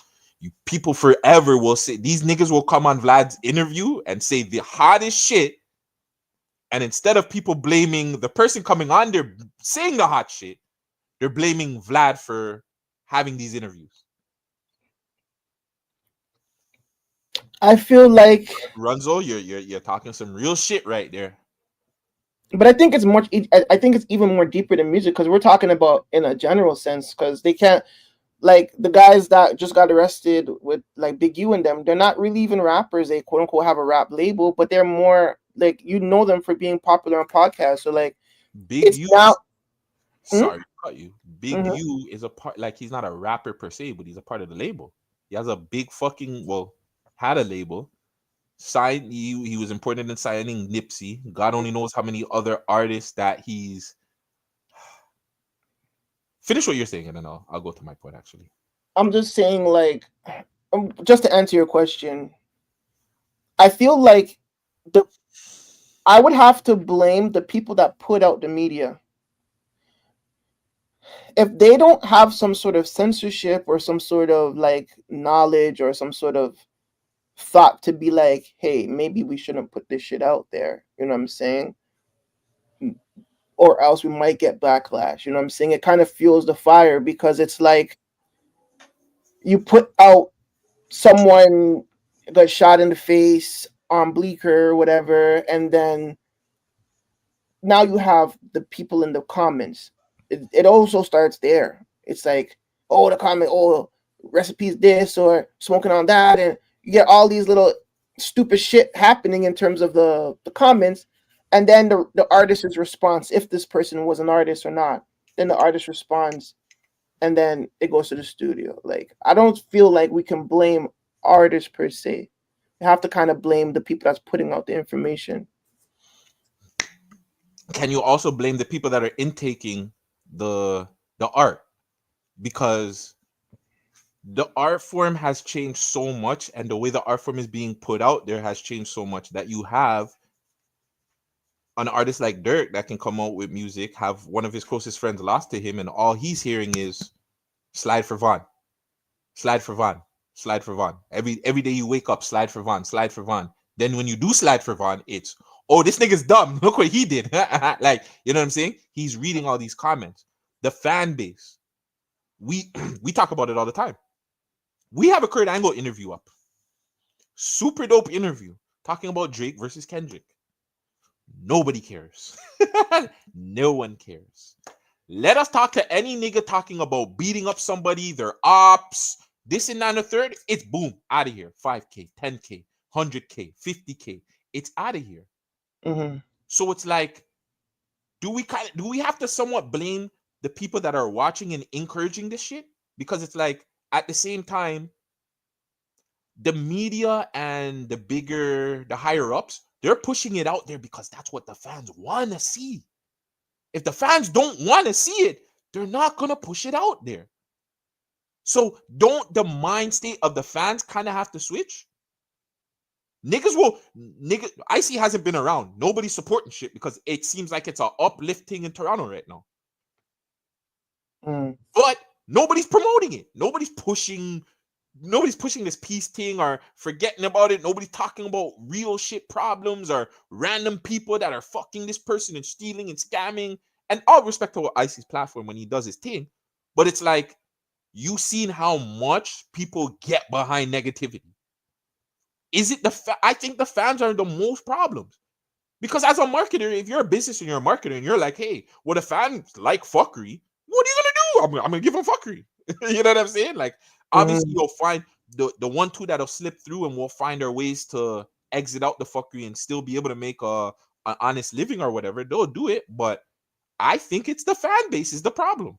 People forever will say these niggas will come on Vlad's interview and say the hottest shit, and instead of people blaming the person coming on there saying the hot shit, they're blaming Vlad for having these interviews. I feel like Runzo, you're talking some real shit right there. But I think it's much. I think it's even more deeper than music because we're talking about in a general sense because they can't. Like the guys that just got arrested with like Big U and them, they're not really even rappers. They quote unquote have a rap label, but they're more like them for being popular on podcasts. So like Big U. Now, sorry, cut you. Big U is a part. Like he's not a rapper per se, but he's a part of the label. He has a big fucking had a label. Signed. He was important in signing Nipsey. God only knows how many other artists that he's. Finish what you're saying, and then I'll go to my point. Actually, I'm just saying, like, just to answer your question, I feel like I would have to blame the people that put out the media. If they don't have some sort of censorship or some sort of like knowledge or some sort of thought to be like, hey, maybe we shouldn't put this shit out there. You know what I'm saying? Or else we might get backlash. You know what I'm saying? It kind of fuels the fire because it's like you put out someone got shot in the face on Bleecker or whatever, and then now you have the people in the comments. It also starts there. It's like, oh, the comment, oh, recipes this or smoking on that, and you get all these little stupid shit happening in terms of the comments. And then the artist's response, if this person was an artist or not, then the artist responds, and then it goes to the studio. Like, I don't feel like we can blame artists per se. You have to kind of blame the people that's putting out the information. Can you also blame the people that are intaking the art? Because the art form has changed so much, and the way the art form is being put out there has changed so much that you have an artist like Dirk that can come out with music, have one of his closest friends lost to him, and all he's hearing is slide for Von, slide for Von, slide for Von. Every day you wake up, slide for Von, slide for Von. Then when you do slide for Von, it's, oh, this nigga's dumb. Look what he did. Like, you know what I'm saying? He's reading all these comments. The fan base. We talk about it all the time. We have a Kurt Angle interview up. Super dope interview. Talking about Drake versus Kendrick. Nobody cares. No one cares. Let us talk to any nigga talking about beating up somebody, their ops, this and that and the third. It's boom, out of here. 5K, 10K, 100K, 50K. It's out of here. Mm-hmm. So it's like, do we have to somewhat blame the people that are watching and encouraging this shit? Because it's like, at the same time, the media and the higher ups, they're pushing it out there because that's what the fans want to see. If the fans don't want to see it, they're not going to push it out there. So don't the mind state of the fans kind of have to switch? Icy hasn't been around. Nobody's supporting shit because it seems like it's an uplifting in Toronto right now. But nobody's promoting it. Nobody's pushing this peace thing or forgetting about it. Nobody's talking about real shit problems or random people that are fucking this person and stealing and scamming And all respect to what Icy's platform when he does his thing, but it's like you seen how much people get behind negativity. Is it I think the fans are the most problems. Because as a marketer, if you're a business and you're a marketer and you're like, hey, well, the fans like fuckery, what are you gonna do? I'm gonna give them fuckery. You know what I'm saying? Like, obviously, you'll find the 1-2 that'll slip through and we'll find our ways to exit out the fuckery and still be able to make an honest living or whatever. They'll do it, but I think it's the fan base is the problem.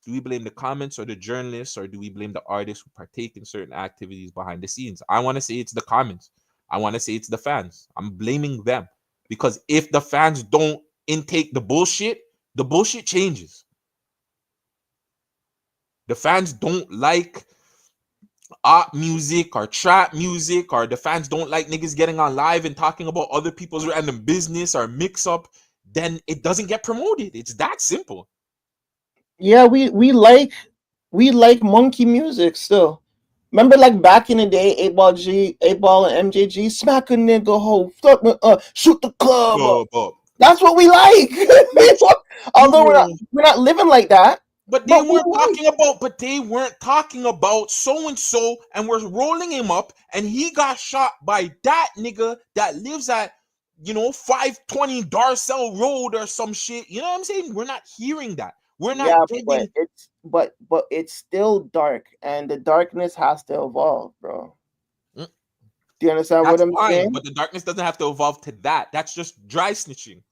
Do we blame the comments or the journalists, or do we blame the artists who partake in certain activities behind the scenes? I want to say it's the comments. I want to say it's the fans. I'm blaming them. Because if the fans don't intake the bullshit changes. The fans don't like art music or trap music, or the fans don't like niggas getting on live and talking about other people's random business or mix up, then it doesn't get promoted. It's that simple. Yeah, we like monkey music still. Remember, like back in the day, 8Ball and MJG, smack a nigga hoe, shoot the club up. That's what we like. Although we're not living like that. But they weren't talking about so and so, and we're rolling him up, and he got shot by that nigga that lives at 520 Darcel Road or some shit. You know what I'm saying? We're not hearing that. We're not getting. But it's still dark, and the darkness has to evolve, bro. Do you understand what I'm saying? But the darkness doesn't have to evolve to that. That's just dry snitching.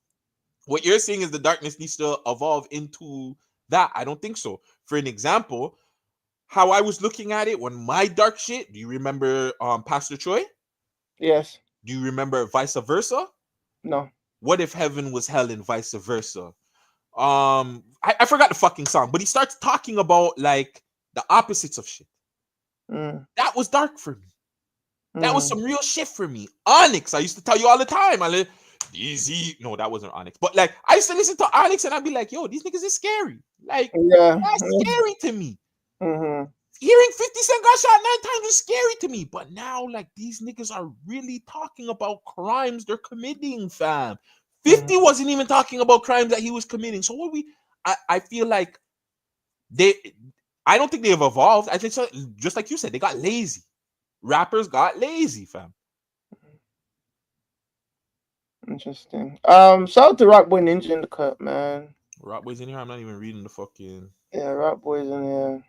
What you're saying is the darkness needs to evolve into that. I don't think so. For an example, how I was looking at it when my dark shit. Do you remember Pastor Troy? Yes. Do you remember Vice Versa? No. What if heaven was hell and vice versa? I forgot the fucking song, but he starts talking about like the opposites of shit. That was dark for me. That was some real shit for me. Onyx, I used to tell you all the time. No, that wasn't Onyx, but like I used to listen to Onyx and I'd be like, yo, these niggas is scary. Like, that's scary to me. Hearing 50 Cent got shot 9 times is scary to me. But now, like, these niggas are really talking about crimes they're committing, fam. 50 wasn't even talking about crimes that he was committing. So I feel like I don't think they have evolved. I think so, just like you said, they got lazy. Rappers got lazy, fam. Interesting. Shout out to Rock Boy Ninja in the cut, man. Rock Boy's in here. I'm not even reading the fucking. Yeah, Rock Boy's in here.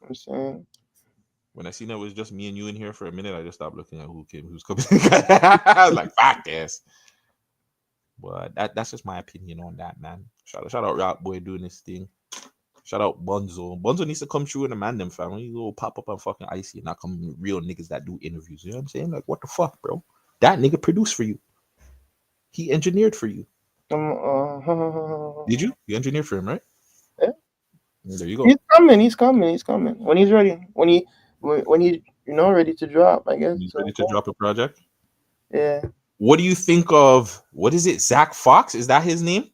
I'm saying. When I seen it was just me and you in here for a minute, I just stopped looking at who's coming. I was like, fuck this. But that's just my opinion on that, man. Shout out Rock Boy doing this thing. Shout out Bunzo. Bunzo needs to come through in the man them family. You go pop up on fucking Icy and not come real niggas that do interviews. You know what I'm saying? Like, what the fuck, bro? That nigga produced for you. He engineered for you. Did you? You engineered for him, right? Yeah. There you go. He's coming. When he's ready. When he ready to drop, I guess. He's ready to drop a project? Yeah. What do you think of, what is it, Zach Fox? Is that his name?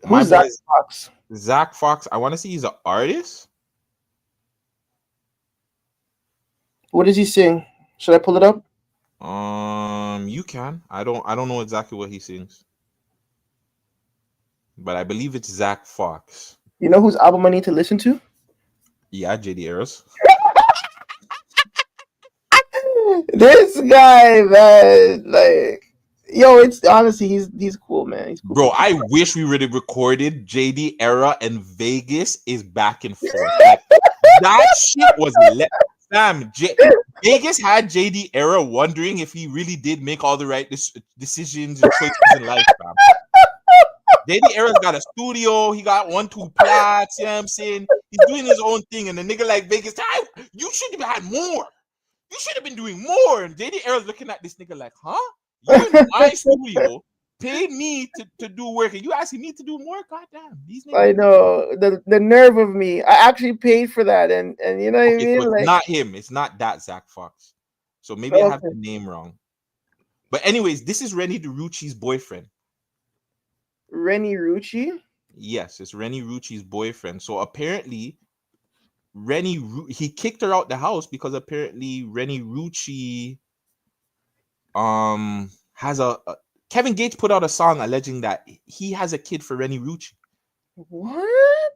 Who's Zach Fox? Zach Fox. I want to say he's an artist. What does he sing? Should I pull it up? You can. I don't know exactly what he sings, but I believe it's Zach Fox. You know whose album I need to listen to? Yeah, JD Eras. This guy, man, like, yo, it's honestly he's cool, man. He's cool. Bro, I wish we would have recorded JD Era and Vegas is back and forth. Like, that shit was fam. Vegas had JD Era wondering if he really did make all the right decisions and choices in life, fam. JD Era's got a studio, he got 1-2 plots, you know what I'm saying? He's doing his own thing, and the nigga like Vegas, you should have had more. You should have been doing more. And JD Era's looking at this nigga like, huh? You in my studio paid me to do work, and you asking me to do more? Goddamn, these niggas. I know the nerve of me. I actually paid for that, and you know what I mean. So it's like, not him. It's not that Zach Fox. So maybe I have the name wrong. But anyways, this is Renny DeRucci's boyfriend. Renny Rucci? Yes, it's Renny Rucci's boyfriend. So apparently, he kicked her out the house because apparently Renny Rucci has Kevin Gates put out a song alleging that he has a kid for Rennie Rucci. What?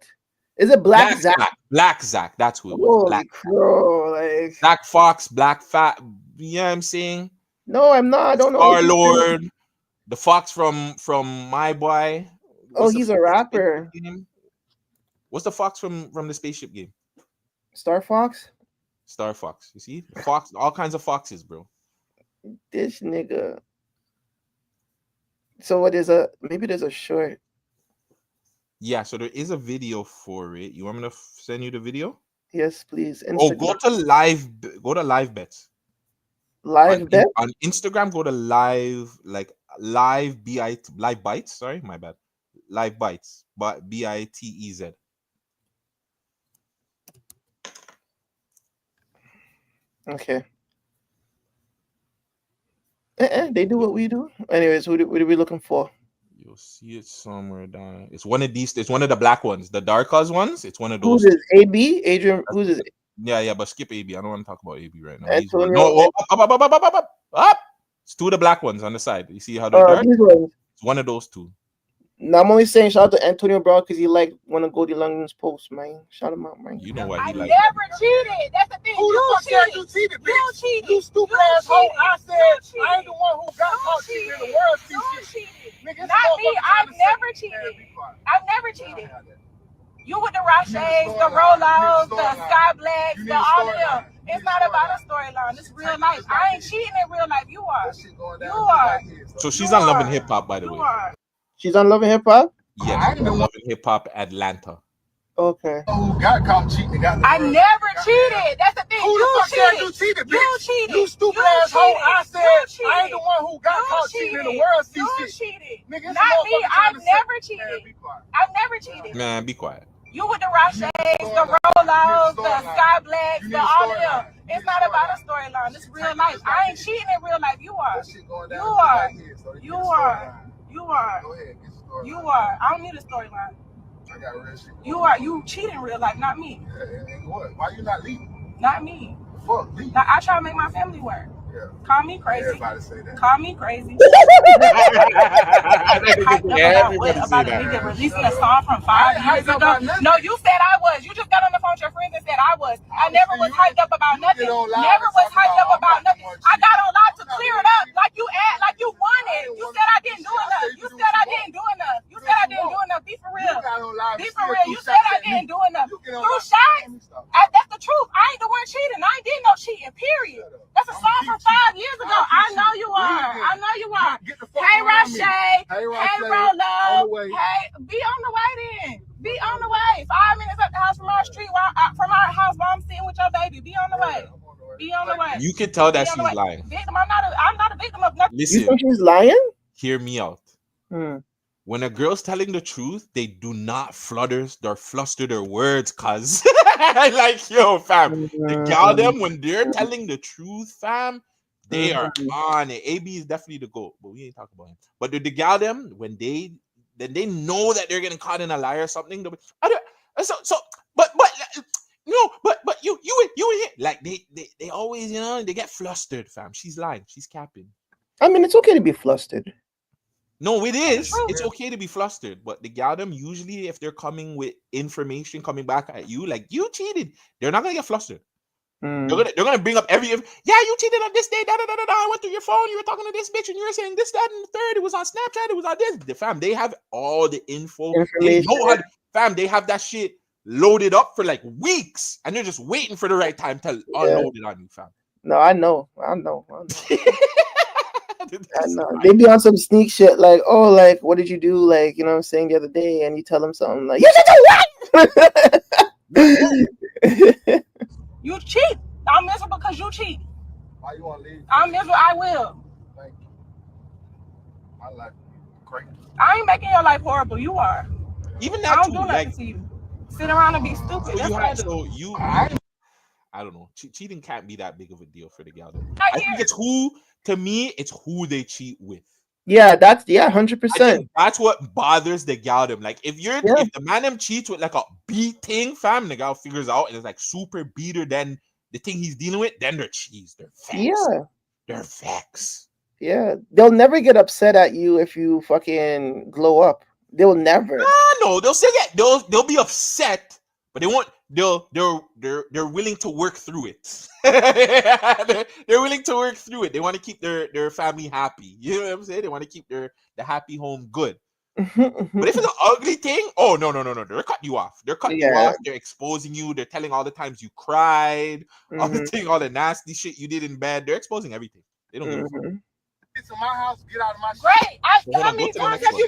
Is it Black Zach? Black Zach. That's who it was. Holy Black crow, like Zach Fox, Black Fat. You know what I'm saying? no, I'm not. I don't know. Star Lord, the Fox from My Boy. Oh, he's a rapper. What's the Fox from the Spaceship Game? Star Fox. Star Fox. You see, Fox. All kinds of foxes, bro. This nigga. So what is a maybe there's a short. Yeah, so there is a video for it. You want me to send you the video? Yes, please. Oh, Instagram. go to live bets. Live bet on Instagram. Go to live bites. Sorry, my bad. Live bites, but BITEZ. Okay. They do what we do. Anyways, what are we looking for? You'll see it somewhere down. It's one of these. It's one of the black ones, the darkers ones. It's one of those. Who's this? AB? Adrian? Who's this? Yeah, but skip AB. I don't want to talk about AB right now. Antonio. Up. It's two of the black ones on the side. You see how they're dark? These ones. It's one of those two. No, I'm only saying shout out to Antonio Brown because he liked one of Goldie London's posts, man. Shout him out, man. You know why he I liked never cheated. That's the thing. Who the fuck said you cheated, bitch? You cheated. You stupid asshole. I said I ain't the one who got caught cheating in the world. You cheated. Nigga, Not me. I've never cheated. I've never cheated. You with the Roches, the Rolos, the Sky Blacks, the all of them. It's not about a storyline. It's real life. I ain't cheating in real life. You are. You are. So she's on Love and Hip Hop, by the way. She's on Love and Hip Hop? Yes, on Love and Hip Hop Atlanta. Okay. Who got caught cheating? I never cheated. That's the thing. Who the fuck said you cheated, bitch? You cheated. You stupid asshole. I said I ain't the one who got caught cheating in the world. You cheated. Nigga, Not me. I've never cheated. I've never cheated. Man, be quiet. You with the Roches, the Rolos, the Sky Blacks, the all of them. It's not about a storyline. It's real life. I ain't cheating in real life. You are. You are. You are. You are. You are. I don't need a storyline. I got real shit. You are. You cheat in real life, not me. And what? Why you not leaving? Not me. Fuck, leave. Now, I try to make my family work. Yeah. Call me crazy. Everybody say that. Call me crazy. Everybody say About a that. nigga releasing a song from 5 years ago. No, you said I was. You just got on the phone with your friends and said I was. I never was hyped up about nothing. Never was hyped up about nothing. I got on live to clear it up like you wanted. You said I didn't do enough. You said I didn't do enough. You said I didn't do enough. Be for real. Be for real. You said I didn't do enough. Through shots? That's the truth. I ain't the one cheating. I ain't did no cheating, period. That's a song from 5 years ago. I know you are. I know you are. Hey, Roche. Hey, Rolo. Hey, be on the way then. Be on the way. 5 minutes up the house from our street, from our house while I'm sitting with your baby. Be on the way. Be on the way. You can tell that Be on she's the way. lying. Victim. I'm not a victim of nothing. You Listen, think she's lying? hear me out. When a girl's telling the truth, they do not fluster their words, cuz. Like, yo, fam. The gal them, when they're telling the truth, fam, they are on it. AB is definitely the GOAT, but we ain't talking about him. But the gal them, when they know that they're getting caught in a lie or something, but you here. Like they always, they get flustered, fam. She's lying. She's capping. I mean, it's okay to be flustered. No, it is. It's okay to be flustered, but the gal them usually, if they're coming with information coming back at you, like you cheated, they're not gonna get flustered. They're gonna bring up you cheated on this day, I went through your phone, you were talking to this bitch, and you were saying this, that, and the third. It was on Snapchat, it was on this. The fam, they have all the info. They know they have that shit loaded up for like weeks, and they're just waiting for the right time to unload it on you, fam. No, I know. I know. They be on some sneak shit like, oh, like, what did you do? Like, you know what I'm saying, the other day, and you tell them something like, you should do what? You cheat. I'm miserable because you cheat. Why you want to leave? I'm miserable. I will. Thank you. My life great. I ain't making your life horrible. You are. Even I that don't too, do nothing like, to you. Sit around and be stupid. That's what I do. I don't know. Cheating can't be that big of a deal for the gal. I think it's who they cheat with. Yeah, 100%. That's what bothers the gal them. Like if the man them cheats with like a beat thing, fam, the gal figures out and it's like super beater than the thing he's dealing with, then they're cheese. They're vexed. Yeah. They're vexed. Yeah, they'll never get upset at you if you fucking glow up. They'll never. No, they'll still get they'll be upset, but they won't. They're willing to work through it. they're willing to work through it. They want to keep their family happy. You know what I'm saying? They want to keep the happy home good. But if it's an ugly thing, oh no, they're cutting you off. They're cutting you Yeah. off. They're exposing you. They're telling all the times you cried, all the thing, all the nasty shit you did in bed. They're exposing everything. They don't give a fuck. Get to my house, get out of my Great. So hold on, go to the next one.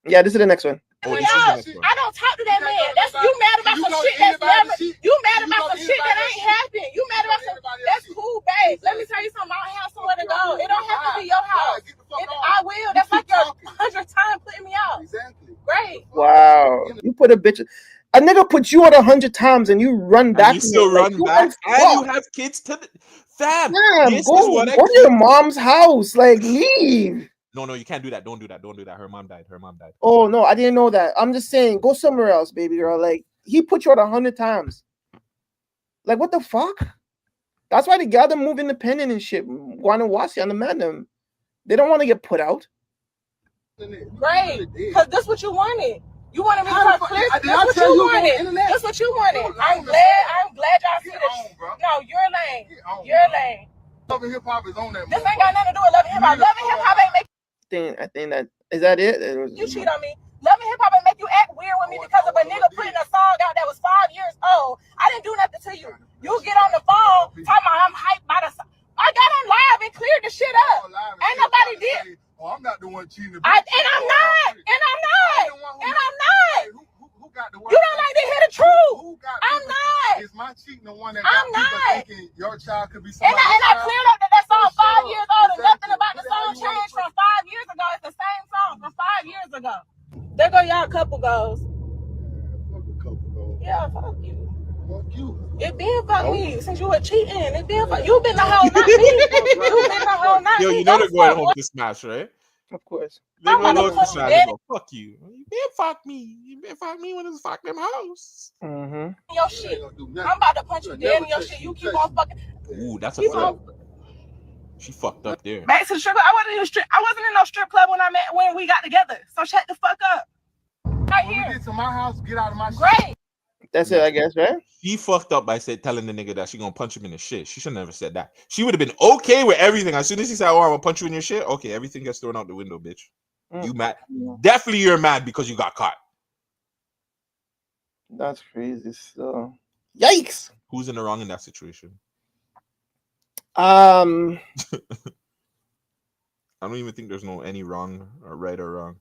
Yeah, this is the next one. Oh, this is the next one. I don't talk to that man. That's you mad about some shit that's never. You mad about some shit that ain't happened. You mad about some. That's cool, babe. Let me tell you something. I don't have somewhere to go. It don't have to be your house. I will. That's like your 100th time putting me out. Exactly. Great. Wow, you put a bitch. A nigga put you out 100 times and you run back. And you still like, run back, and you have kids to the fam. Damn, This go is what I to your mom's house. Like, leave. No, you can't do that. Don't do that. Her mom died. Oh no, I didn't know that. I'm just saying, go somewhere else, baby girl. Like, he put you out 100 times. Like, what the fuck? That's why they gather move independent and shit. Guanawasi on the man. They don't want to get put out. Great. Because this what you wanted. You wanted me to talk clear. That's what you wanted. That's what you wanted. I'm glad y'all see this. No, you're lame. You're lame. Love and hip hop is on that. This ain't got nothing to do with Love and Hip Hop. Love and Hip Hop ain't make I think that is that it. you cheat on me. Love and Hip Hop ain't make you act weird with me because of a nigga putting a song out that was 5 years old. I didn't do nothing to you. You get on the phone talking about I'm hyped by the song. I got on live and cleared the shit up. Ain't nobody did. Oh, I'm not the one cheating. And I'm not. Who got the You don't like to hear the truth. I'm not. Is my cheating the one that I'm got people not. thinking your child could be And somebody I else's cleared up that song 5 years old and nothing about the Exactly. song changed from 5 years ago. It's the same song from 5 years ago. There go y'all couple goes. Fuck a couple, bro. Yeah, fuck you. Fuck you. It been fuck me since you were cheating. It been fuck you. Been the whole not me. You been the whole not Yo, me. you know they're Don't going fuck home with to smash, right? Of course. They're I'm going gonna home to put smash. Daddy- Go, fuck you. You been fuck me. You been fuck me when it's fuck them house. your shit. I'm about to punch you dead in your shit. You keep on fucking. Ooh, that's a Keep flip. on. She fucked up there. Back to the strip club. I wasn't in no strip club when we got together. So shut the fuck up. Right When we here. get to my house, get out of my shit. Great. That's it, I guess, right? She fucked up by telling the nigga that she gonna punch him in the shit. She should never said that. She would have been okay with everything. As soon as he said, "Oh, I'm gonna punch you in your shit," okay, everything gets thrown out the window, bitch. You mad? Definitely, you're mad because you got caught. That's crazy. So, yikes. Who's in the wrong in that situation? I don't even think there's any wrong or right or wrong.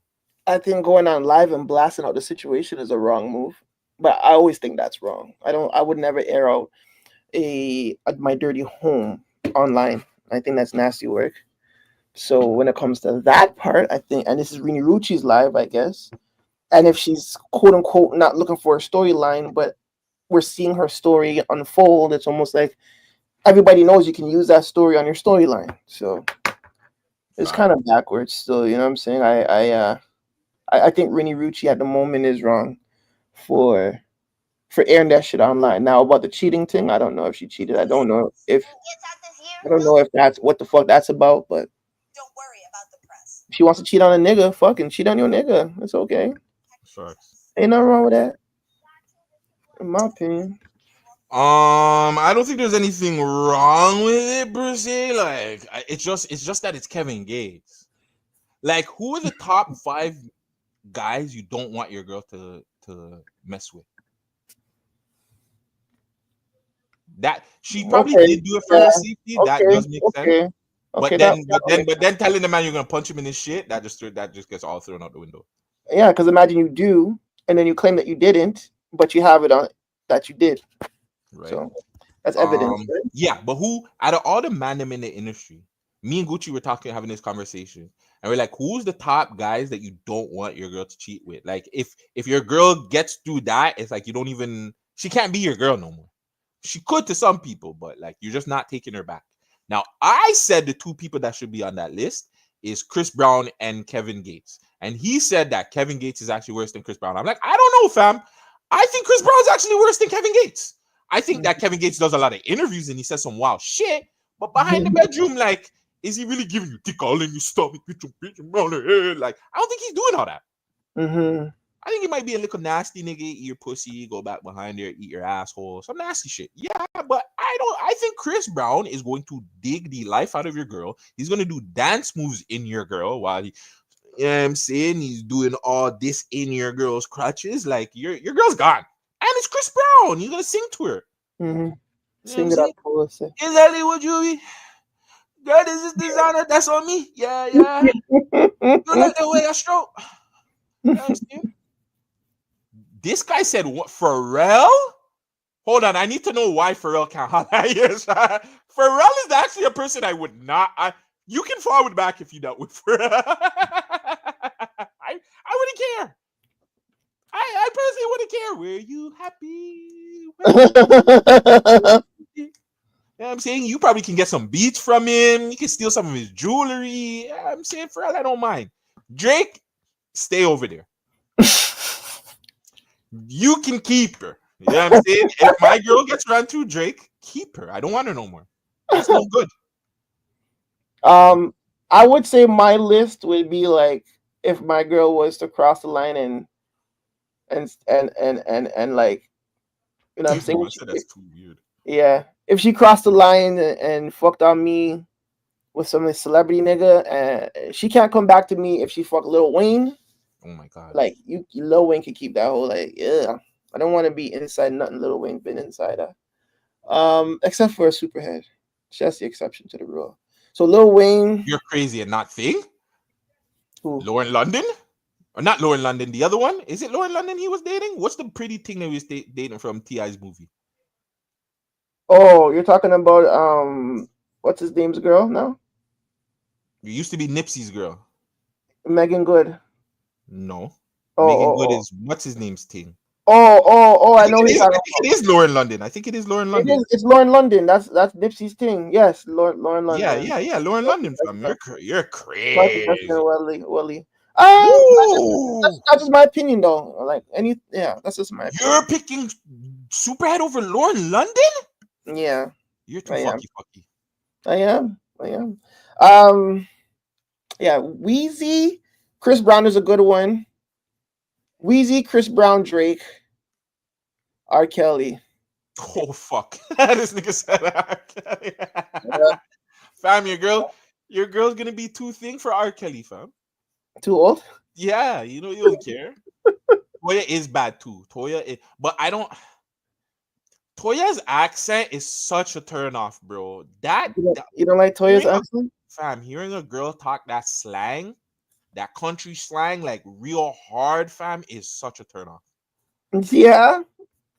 I think going on live and blasting out the situation is a wrong move, but I always think that's wrong. I would never air out my dirty home online. I think that's nasty work. So when it comes to that part, I think, and this is Rini Rucci's live, I guess, and if she's quote unquote not looking for a storyline, but we're seeing her story unfold, it's almost like everybody knows you can use that story on your storyline. So it's kind of backwards still, you know what I'm saying? I think Rini Rucci at the moment is wrong for airing that shit online. Now about the cheating thing, I don't know if she cheated. I don't know if that's what the fuck that's about, but if she wants to cheat on a nigga, fucking cheat on your nigga. It's okay. Sucks. Ain't nothing wrong with that. In my opinion. I don't think there's anything wrong with it per se. Like, it's just that it's Kevin Gates. Like, who are the top 5 guys you don't want your girl to mess with? That she probably did do it for her safety. That does make sense. But then telling the man you're gonna punch him in his shit, that just gets all thrown out the window. Yeah, because imagine you do, and then you claim that you didn't, but you have it on that you did. Right. So that's evidence. Right? Yeah, but who out of all the man in the industry, me and Gucci were having this conversation, and we're like, who's the top guys that you don't want your girl to cheat with? Like, if your girl gets through that, it's like she can't be your girl no more. She could to some people, but like you're just not taking her back. Now, I said the 2 people that should be on that list is Chris Brown and Kevin Gates. And he said that Kevin Gates is actually worse than Chris Brown. I'm like, I don't know, fam. I think Chris Brown's actually worse than Kevin Gates. I think that Kevin Gates does a lot of interviews and he says some wild shit. But behind the bedroom, like, Is he really giving you dick all in your stomach with your bitch around the head? Like, I don't think he's doing all that. Mm-hmm. I think he might be a little nasty nigga, eat your pussy, go back behind there, eat your asshole, some nasty shit. Yeah, but I think Chris Brown is going to dig the life out of your girl. He's going to do dance moves in your girl while he, you know what I'm saying, he's doing all this in your girl's crotches. Like, your girl's gone. And it's Chris Brown. He's going to sing to her. Mm-hmm. You know Sing it up, pussy. Is that what you be? Girl, this is designer. That's on me. Yeah. You like the way I stroke? You know what I'm saying? This guy said, what, Pharrell? Hold on, I need to know why Pharrell can't holler at you. Pharrell is actually a person I would not. You can forward back if you dealt with Pharrell. I wouldn't care. I personally wouldn't care. Were you happy? You know what I'm saying? You probably can get some beats from him. You can steal some of his jewelry. You know what I'm saying? Pharrell, I don't mind. Drake, stay over there. You can keep her. You know what I'm saying? If my girl gets run through Drake, keep her. I don't want her no more. That's no good. I would say my list would be like if my girl was to cross the line and like, you know what I'm saying? That's too weird. Yeah. If she crossed the line and fucked on me with some celebrity nigga, and she can't come back to me if she fuck Lil Wayne. Oh my god! Like Lil Wayne can keep that whole like, yeah. I don't want to be inside nothing Lil Wayne been inside of. Except for a Superhead. That's the exception to the rule. So Lil Wayne, you're crazy and not Thing. Who? Lauren London, or not Lauren London? The other one, is it Lauren London he was dating? What's the pretty thing that he was dating from T.I.'s movie? Oh, you're talking about what's his name's girl now? It used to be Nipsey's girl. Megan Good. No. Oh, Megan Good is what's his name's thing. I know I think it is Lauren London. I think it is Lauren London. It's Lauren London. That's Nipsey's thing. Yes, Lauren London. Yeah. Lauren London. You're crazy. Willie. That's just my opinion, though. Like that's just my opinion. You're picking Superhead over Lauren London? Yeah. You're too fucky. I am. Yeah, Weezy, Chris Brown is a good one. Weezy, Chris Brown, Drake, R. Kelly. Oh fuck! This nigga said R. Kelly. Yeah. Fam, your girl's gonna be too thin for R. Kelly, fam. Too old? Yeah, you don't care. Toya is bad too. But I don't. Toya's accent is such a turn off, bro. You don't like Toya's accent? Fam, hearing a girl talk that slang, that country slang, like real hard, fam, is such a turn off. Yeah.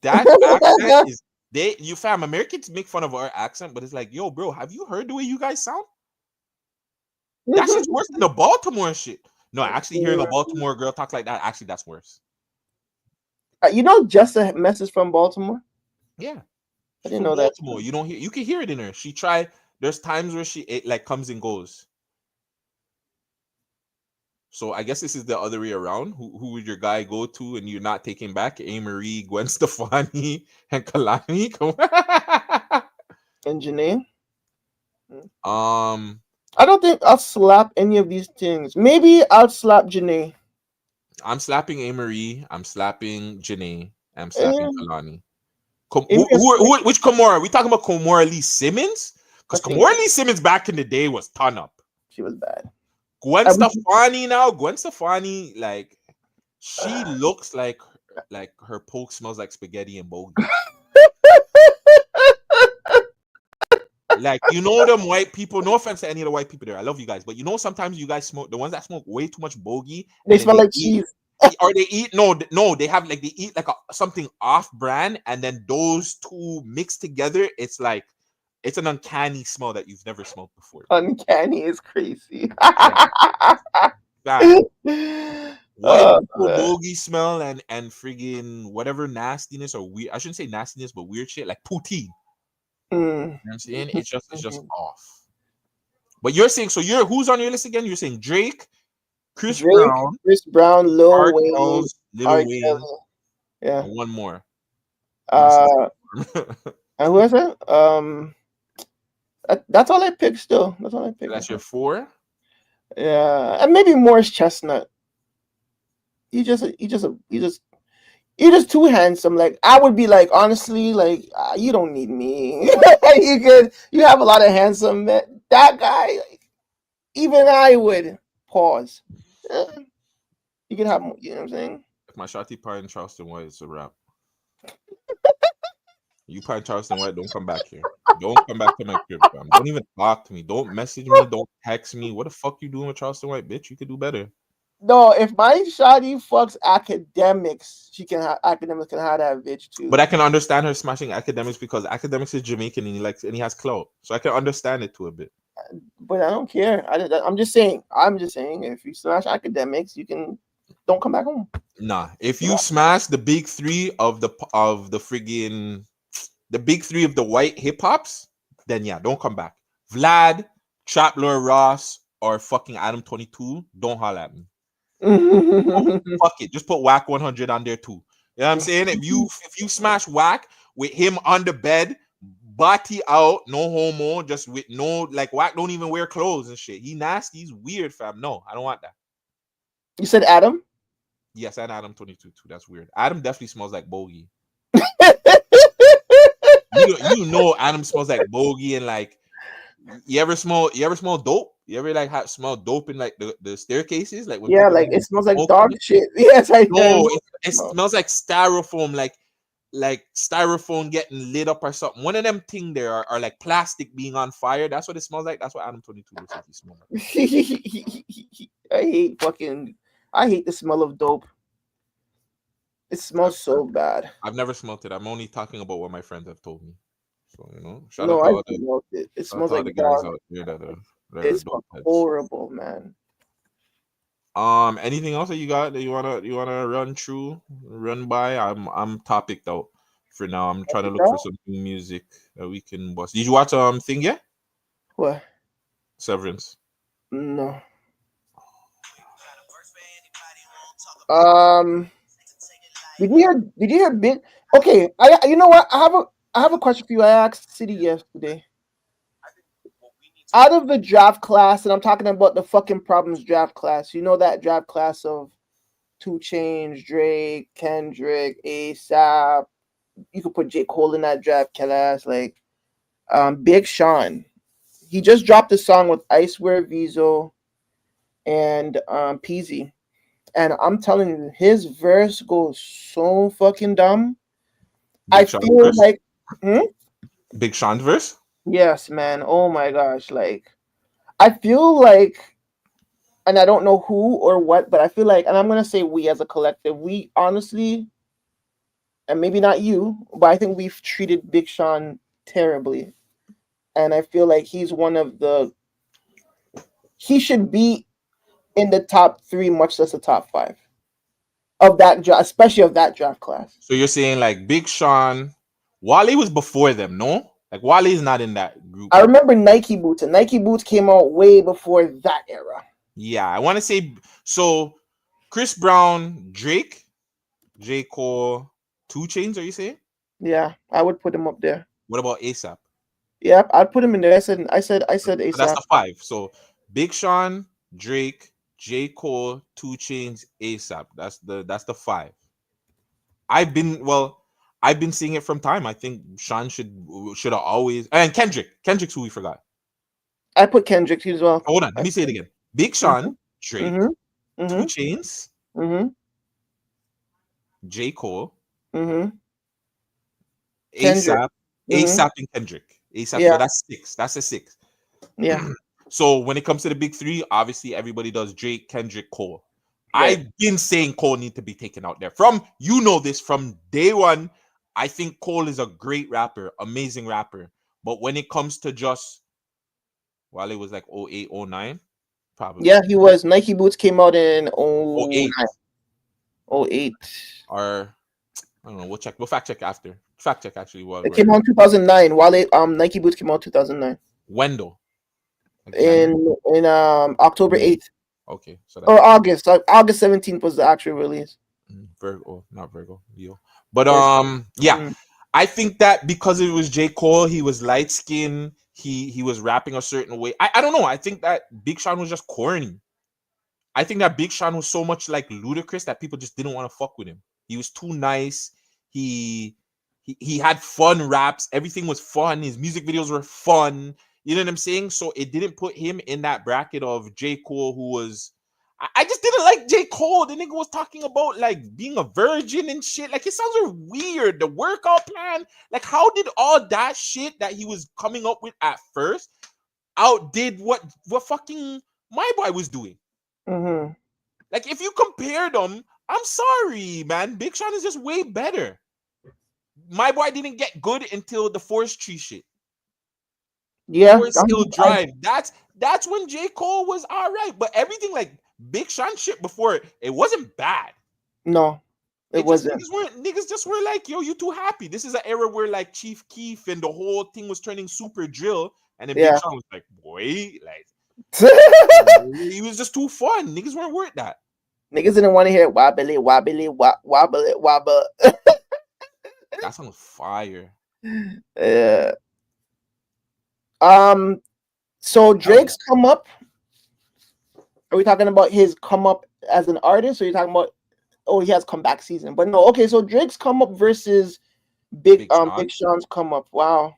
That accent is fam, Americans make fun of our accent, but it's like, yo, bro, have you heard the way you guys sound? That shit's worse than the Baltimore shit. No, actually hearing a Baltimore girl talk like that, actually that's worse. Just a message from Baltimore? Yeah. I didn't know that. Baltimore, you can hear it in her. There's times where it like comes and goes. So I guess this is the other way around. Who would your guy go to and you're not taking back? A-Marie, Gwen Stefani, and Kalani? And Janae? I don't think I'll slap any of these things. Maybe I'll slap Janae. I'm slapping A-Marie. I'm slapping Janae. I'm slapping Kalani. Which Kimora? Are we talking about Kimora Lee Simmons? Because Kimora Lee Simmons back in the day was ton up. She was bad. Gwen Stefani now. Gwen Stefani, like, she looks like her poke smells like spaghetti and bogey. Like, them white people, no offense to any of the white people there, I love you guys, but sometimes you guys smoke, the ones that smoke way too much bogey, they smell like cheese. Or they eat they have like, they eat like something off brand, and then those two mixed together, it's like, it's an uncanny smell that you've never smoked before. Uncanny is crazy. White bogey smell and friggin' whatever nastiness or weird, I shouldn't say nastiness, but weird shit like poutine. You know what I'm saying? It's just off. But you're saying, so who's on your list again? You're saying Drake, Chris Brown, Lil Wayne, Lil Wayne. Yeah. And one more. And who is that? That's all I picked. Still, that's all I picked. That's your 4. Yeah, and maybe Morris Chestnut. He just too handsome. Like I would be like, honestly, like you don't need me. You have a lot of handsome men. That guy, like, even I would pause. You can have, you know what I'm saying? If my shotty pine Charleston White, it's a wrap. You pine Charleston White, don't come back here. Don't come back to my crib, fam. Don't even talk to me. Don't message me. Don't text me. What the fuck you doing with Charleston White, bitch? You could do better. No, if my shawty fucks academics, academics can have that bitch too. But I can understand her smashing academics because academics is Jamaican and he has clout, so I can understand it to a bit. But I don't care. I'm just saying. If you smash academics, you can don't come back home. Nah, if you smash the big 3 of the friggin' the big 3 of the white hip hops, then yeah, don't come back. Vlad, Trap Lord Ross, or fucking Adam 22, don't holler at me. Fuck it, just put Whack 100 on there too. You know what I'm saying? If you smash Whack with him on the bed, body out, no homo, just with no, like, Whack don't even wear clothes and shit. He nasty, he's weird, fam. No, I don't want that. You said Adam? Yes, and Adam 22 too. That's weird. Adam definitely smells like bogey. you know Adam smells like bogey, and like you ever smell dope? You ever like smell dope in like the staircases? Like when like it smells like dog shit. Yes, I know. It smells like styrofoam, like styrofoam getting lit up or something. One of them thing there are like plastic being on fire. That's what it smells like. That's what Adam 22 looks like. He smells like. I hate the smell of dope. It smells so bad. I've never smelled it. I'm only talking about what my friends have told me. So, you know, shout no, out I smelled it. It smells the like guys dog. out there that It's horrible, man. Anything else that you got that you wanna run by? I'm topicked out for now. I'm trying to look for some new music that we can bust. Did you watch thing yet? What? Severance. No. Did you hear bit? Okay, you know what? I have a question for you. I asked City yesterday. Out of the draft class, and I'm talking about the fucking Problems draft class. You know that draft class of 2 Chainz, Drake, Kendrick, ASAP. You could put J. Cole in that draft class. Like, Big Sean. He just dropped a song with Icewear, Vizo, and Peasy. And I'm telling you, his verse goes so fucking dumb. I feel like Big Sean's verse? Yes, man. Oh my gosh. Like, I feel like, and I don't know who or what, but I feel like, and I'm going to say we as a collective, we honestly, and maybe not you, but I think we've treated Big Sean terribly. And I feel like he's he should be in the top 3, much less the top 5 of that, especially of that draft class. So you're saying like Big Sean, Wale was before them, no? Like Wale's not in that group. I remember Nike Boots, and Nike Boots came out way before that era. Yeah, I want to say so. Chris Brown, Drake, J. Cole, 2 Chainz. Are you saying? Yeah, I would put him up there. What about ASAP? Yeah, I'd put him in there. I said ASAP. So that's the 5. So Big Sean, Drake, J. Cole, 2 Chainz, ASAP. That's the 5. I've been seeing it from time. I think Sean should have always, and Kendrick's who we forgot. I put Kendrick too as well. Hold on, let me say it again. Big Sean, Drake, 2 Chainz, J. Cole, ASAP, ASAP and Kendrick. ASAP, yeah. So that's 6. That's a 6. Yeah. So when it comes to the big 3, obviously everybody does Drake, Kendrick, Cole. Right. I've been saying Cole need to be taken out there. From day one, I think Cole is a great rapper, amazing rapper. But when it comes to just, well, it was like 08, 09, probably. Yeah, he was. Nike Boots came out in 08. 08. Or, I don't know, we'll fact check after. Fact check actually. It came out in 2009. Nike Boots came out in 2009. When though? Like in October 8th. Okay. So or August. August 17th was the actual release. Not Virgo, Leo. But yeah. I think that because it was J. Cole, he was light skinned. he was rapping a certain way. I don't know. I think that Big Sean was just corny. I think that Big Sean was so much like Ludacris that people just didn't want to fuck with him. He was too nice. He had fun raps. Everything was fun. His music videos were fun. You know what I'm saying? So it didn't put him in that bracket of J. Cole, who was. I just didn't like J. Cole. The nigga was talking about like being a virgin and shit. Like, it sounds weird. The workout plan. Like, how did all that shit that he was coming up with at first outdid what fucking my boy was doing? Mm-hmm. Like, if you compare them, I'm sorry, man. Big Sean is just way better. My boy didn't get good until the Forestry shit. Yeah, Forest Hill Drive. That's when J. Cole was all right. But everything like Big Sean shit before it wasn't bad. No, it wasn't. Niggas just were like, yo, you too happy. This is an era where like Chief Keef and the whole thing was turning super drill. And then Big Sean was like, boy, like he was just too fun. Niggas weren't worth that. Niggas didn't want to hear wobbly, wobbly, wobble, wobble. That sounds fire. Yeah. So Drake's come up. Are we talking about his come up as an artist, or are you talking about he has comeback season? But no, okay, so Drake's come up versus Big Sean's come up. Wow.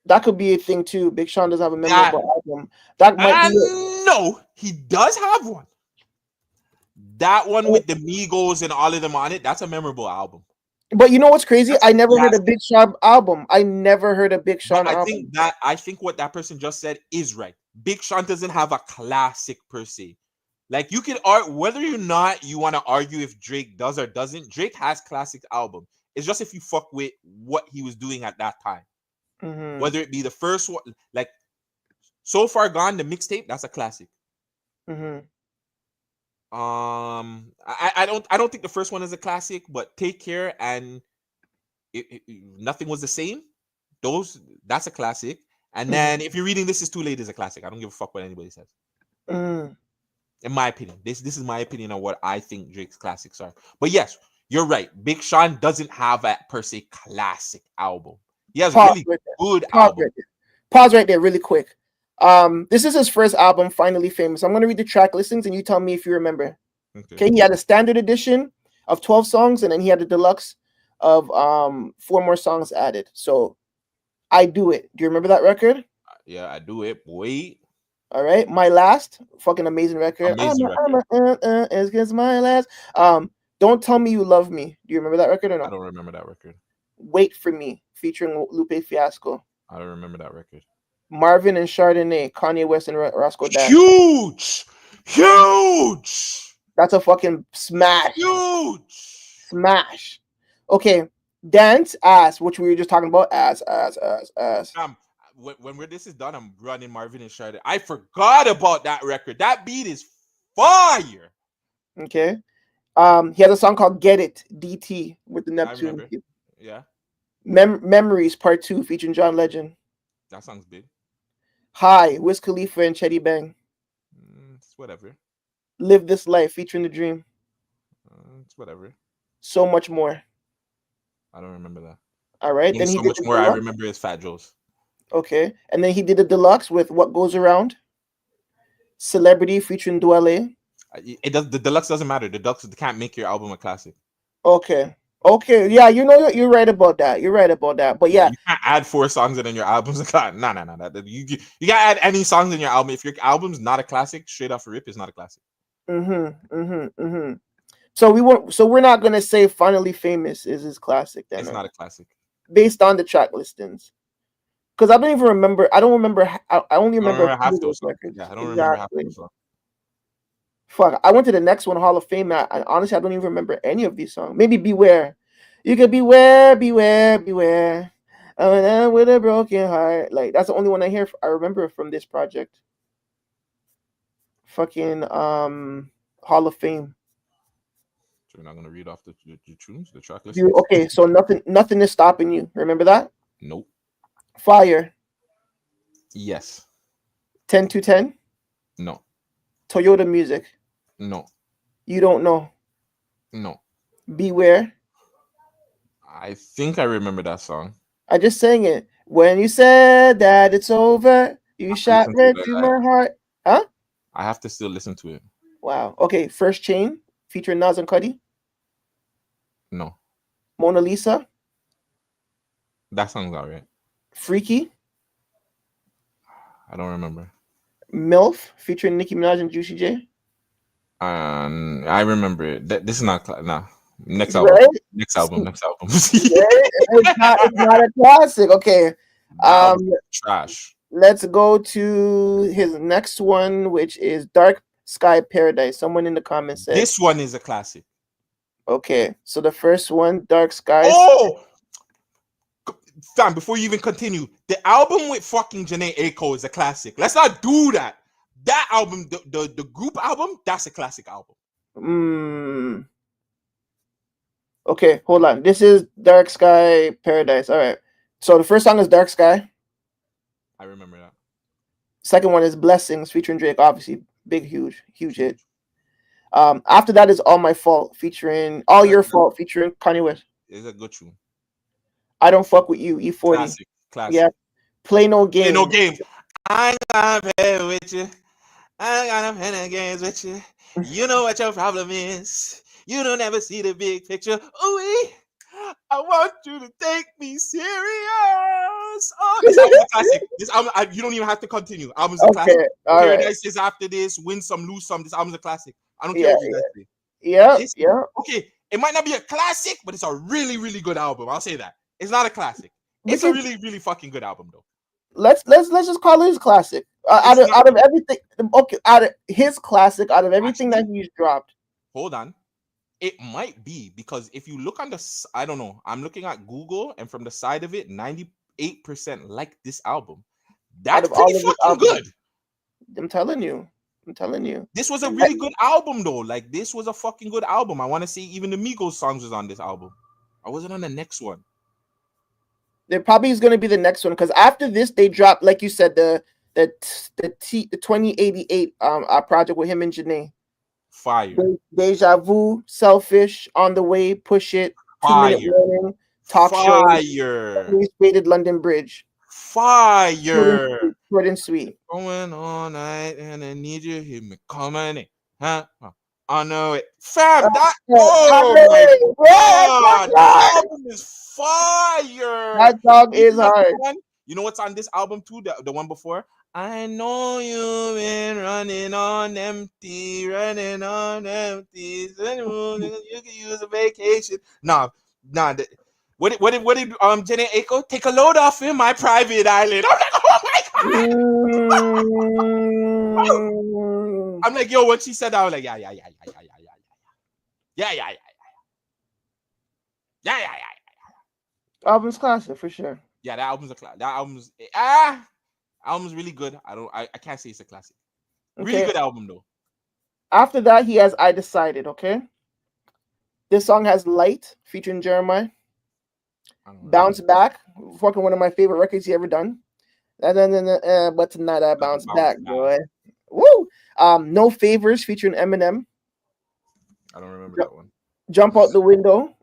That could be a thing too. Big Sean doesn't have a memorable album. That might be it. No, he does have one. That one with the Migos and all of them on it, that's a memorable album. But you know what's crazy? I never heard a Big Sean album. I never heard a Big Sean album. I think what that person just said is right. Big Sean doesn't have a classic per se. Like, you can argue whether or not you want to argue if Drake does or doesn't. Drake has classic album. It's just if you fuck with what he was doing at that time. Mm-hmm. Whether it be the first one, like So Far Gone, the mixtape, that's a classic. Mm-hmm. I don't think the first one is a classic, but Take Care and Nothing Was the Same, that's a classic. And then if you're reading This Is Too Late is a classic. I don't give a fuck what anybody says. In my opinion, this is my opinion on what I think Drake's classics are. But yes, you're right. Big Sean doesn't have a per se classic album. He has really good album. Pause right there really quick. This is his first album, Finally Famous. I'm going to read the track listings and you tell me if you remember. Okay, he had a standard edition of 12 songs and then he had a deluxe of 4 more songs added. So I Do It. Do you remember that record? Yeah, I Do It. Wait. All right. My Last. Fucking amazing record. It's just my last. Don't Tell Me You Love Me. Do you remember that record or no? I don't remember that record. Wait For Me, featuring Lupe Fiasco. I don't remember that record. Marvin and Chardonnay, Kanye West and Roscoe Dash. Huge. That's a fucking smash. Huge smash. Okay, Dance Ass, which we were just talking about. Ass. When this is done, I'm running Marvin and Chardonnay. I forgot about that record. That beat is fire. Okay. He has a song called Get It, DT, with the Neptune. Yeah. Memories Part 2 featuring John Legend. That song's big. High, Wiz Khalifa and Chetty Bang. It's whatever. Live This Life featuring The Dream. It's whatever. So Much More. I don't remember that. All right. Then he So did Much More. I remember is Fat Joe's. Okay. And then he did a deluxe with What Goes Around. Celebrity featuring Dwele. The deluxe doesn't matter. The deluxe can't make your album a classic. Okay. Yeah, you're right about that. But yeah, you can't add 4 songs and then your album's a classic. No. You can't add any songs in your album. If your album's not a classic, straight off a rip, it's not a classic. So we're not gonna say Finally Famous is his classic then. It's not a classic. Based on the track listings. Because I don't even remember. I only remember half those records. Yeah, I don't remember half those songs. Fuck, I went to the next one, Hall of Fame. And honestly, I don't even remember any of these songs. Maybe Beware. You could beware. With a broken heart. Like, that's the only one I remember from this project. Fucking Hall of Fame. So you're not gonna read off the tunes, the track list? Okay, so nothing is stopping you. Remember that? Nope. Fire. Yes. 10 to 10. No. Toyota Music. No. You don't know. No. Beware. I think I remember that song. I just sang it. When you said that it's over, you shot listen to red it, through my heart. Huh? I have to still listen to it. Wow. Okay. First Chain featuring Nas and Cudi. No, Mona Lisa. that sounds alright. Freaky. I don't remember. MILF featuring Nicki Minaj and Juicy J. I remember it. This is not nah. Next album. Right? Next album. Next album. It's not a classic. Okay. Trash. Let's go to his next one, which is Dark Sky Paradise. Someone in the comments said This one is a classic. okay. So the first one, Dark Skies. Oh, fam! Before you even continue, the album with fucking Janae Aiko is a classic. Let's not do that. That album, the group album, that's a classic album. Okay, hold on. This is Dark Sky Paradise. All right. So the first song is Dark Sky. I remember that. Second one is Blessings featuring Drake. Obviously, big, huge hit. After that is All My Fault featuring All Your Fault featuring Kanye West. It's a good tune. I Don't Fuck With You, E40. Classic. Yeah. Play No Game. Play No Game. I ain't gonna play with you. I ain't gonna play no games with you. You know what your problem is. You don't ever see the big picture. Ooh, I want you to take me serious. Oh, this album is a classic. This album, you don't even have to continue. Album's a classic. Paradise is after this. Win some, lose some. This album's a classic. I don't care what you guys say. Yeah. Okay, it might not be a classic, but it's a really, really good album. I'll say that. It's not a classic. It's a really, really fucking good album, though. Let's just call it his classic. Out of everything, okay, out of his classic, out of everything that he's dropped. Hold on. It might be because if you look on the, I don't know, I'm looking at Google and from the side of it, 98% like this album. That's pretty fucking good. I'm telling you. This was a really good album though. Like this was a fucking good album. I want to say even the Migos songs was on this album. I wasn't on the next one. There probably is going to be the next one because after this they dropped, like you said, the 2088 project with him and Janae. Fire. Deja Vu, Selfish, On the Way, Push It, 2 Minute Warning, Talk Show, Rated London Bridge. Fire. Short and sweet. Going all night and I need you hear me coming. Huh? I know it. Fam, that oh my god, that album is fire. That song is hard. You know what's on this album too? The one before? I know you've been running on empty. You can use a vacation. Nah. What did Janae Aiko? Take a load off in my private island. I'm like, oh my god. I'm like, yo, when she said that, I was like, yeah. Album's classic for sure. Yeah, that album's a classic. That album's really good. I can't say it's a classic. Really good album though. After that, he has I Decided, okay? This song has Light featuring Jeremiah. Bounce Back, fucking one of my favorite records he ever done. But tonight I bounce back, boy. Woo! No Favors featuring Eminem. I don't remember that one. Jump Out the Window.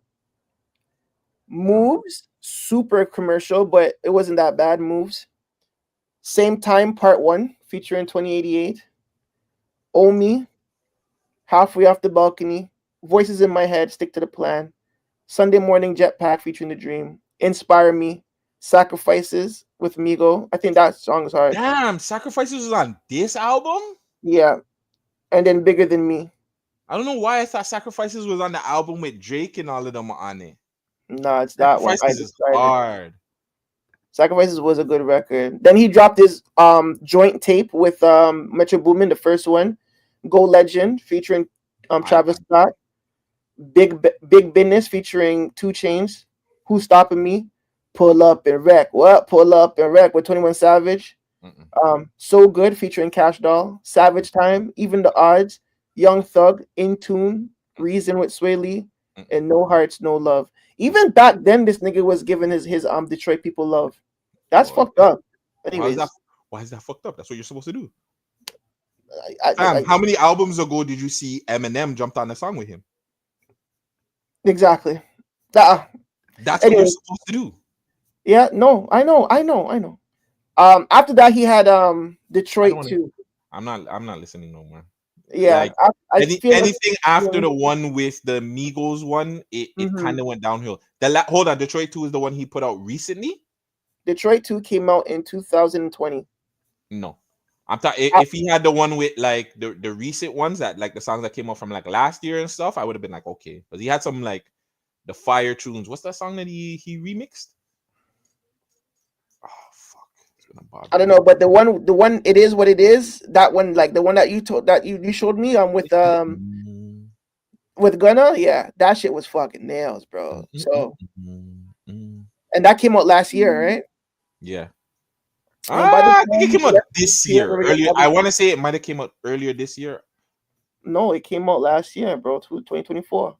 Moves, super commercial, but it wasn't that bad. Moves. Same Time Part 1 featuring 2088. Oh Me. Halfway Off the Balcony. Voices in My Head, Stick to the Plan. Sunday Morning Jetpack featuring The Dream. Inspire Me. Sacrifices with Migo. I think that song is hard. Damn, Sacrifices was on this album? Yeah. And then Bigger Than Me. I don't know why I thought Sacrifices was on the album with Drake and all of them on it. No, it's that one. Sacrifices is hard. Sacrifices was a good record. Then he dropped his joint tape with Metro Boomin, the first one. Go Legend featuring Travis Scott. Big Business featuring 2 Chainz. Who's Stopping Me? Pull Up and Wreck. What? Pull Up and Wreck with 21 Savage. So Good featuring Cash Doll. Savage Time. Even the Odds. Young Thug. In Tune. Reason with Sway Lee. And No Hearts, No Love. Even back then, this nigga was giving his Detroit people love. That's fucked up. Anyways. Why is that fucked up? That's what you're supposed to do. How many albums ago did you see Eminem jumped on a song with him? Exactly. That's what you're supposed to do. Yeah, no, I know. After that, he had Detroit wanna- too. I'm not listening no more. Yeah, Like, I feel like- anything after the one with the Migos one, it Mhm. kind of went downhill. Hold on, Detroit 2 is the one he put out recently? Detroit 2 came out in 2020. No. I'm talking if he had the one with like the recent ones that like the songs that came out from like last year and stuff, I would have been like, okay. But he had some like the fire tunes. What's that song that he remixed? Oh fuck. It's gonna bother I don't me. know, but the one it is what it is. That one, like the one that you showed me with Gunna, yeah, that shit was fucking nails, bro. So and that came out last year, right? Yeah. And by the I think it time came out the this rest year. of the Earlier, other- I want to say it might have came out earlier this year. No, it came out last year, bro. 2024.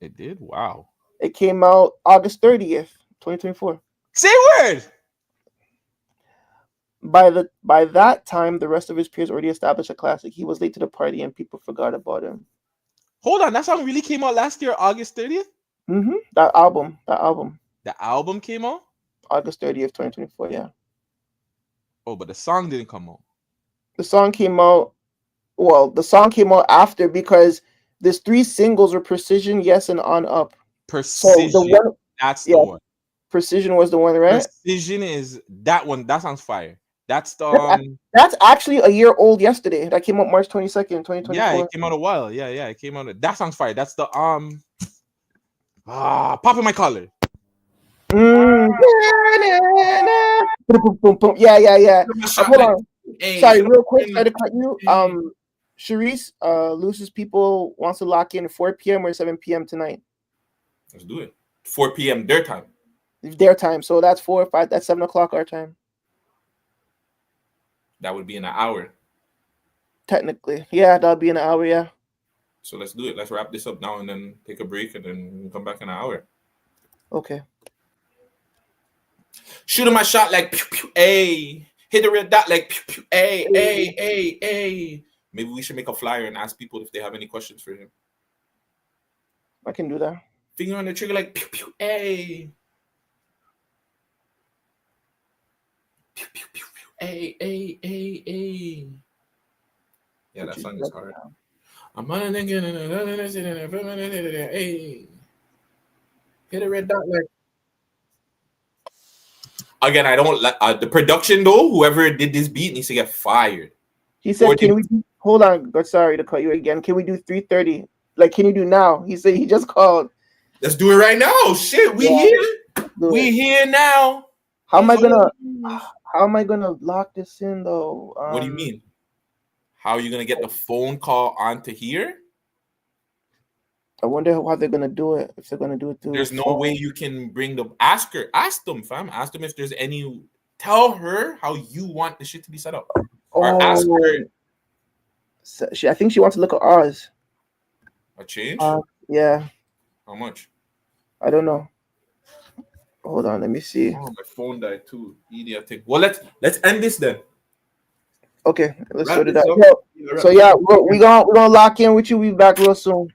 It did. Wow. It came out August 30th, 2024. Say word. By that time, the rest of his peers already established a classic. He was late to the party, and people forgot about him. Hold on, that song really came out last year, August 30th. That album, The album came out. August 30th, 2024. Yeah, Oh, but the song didn't come out. the song came out. Well, the song came out after because there's 3 singles were Precision, Yes, and On Up. Precision. So the one, That's yeah, the one. Precision was the one, right? Precision is that one. That sounds fire. That's the That's actually a year old yesterday. That came out March 22nd, 2024. yeah, it came out a while. Yeah, it came out. That sounds fire. That's the popping my collar. Yeah. Shot Hold like, on. hey, Sorry, shut real up. quick. Sorry to cut you. Sharice, Luce's people wants to lock in 4 p.m. or 7 p.m. tonight. Let's do it. 4 p.m. their time. Their time. So that's 4 or 5. That's 7 o'clock our time. That would be in an hour. Technically. Yeah, that'll be an hour, yeah. So let's do it. Let's wrap this up now and then take a break and then we'll come back in an hour. Okay. Shoot him a shot like pew pew, ay. Hit the red dot like pew pew, ay, ay, ay, ay. Maybe we should make a flyer and ask people if they have any questions for him. I can do that. Finger on the trigger like pew pew, ay. Pew pew pew pew, ay, ay, ay, ay. Yeah, that song is hard. I'm on a nigga and hey. Hit a red dot like. Again, I don't like the production though. Whoever did this beat needs to get fired. He said, "Can we hold on? Sorry to cut you again. Can we do 3:30? Like, can you do now?" He said he just called. Let's do it right now. Shit, we here. We here now. How am I gonna lock this in though? What do you mean? How are you gonna get the phone call onto here? I wonder how they're gonna do it. If they're gonna do it through. There's no way you can bring the ask them, fam. Ask them if there's any. Tell her how you want the shit to be set up. Or ask her. So I think she wants to look at ours. A change? Yeah. How much? I don't know. Hold on, let me see. Oh, my phone died too. Idiot thing. Well, let's end this then. Okay, let's Wrap sort it this out. up. So yeah, we're gonna lock in with you. We'll be back real soon.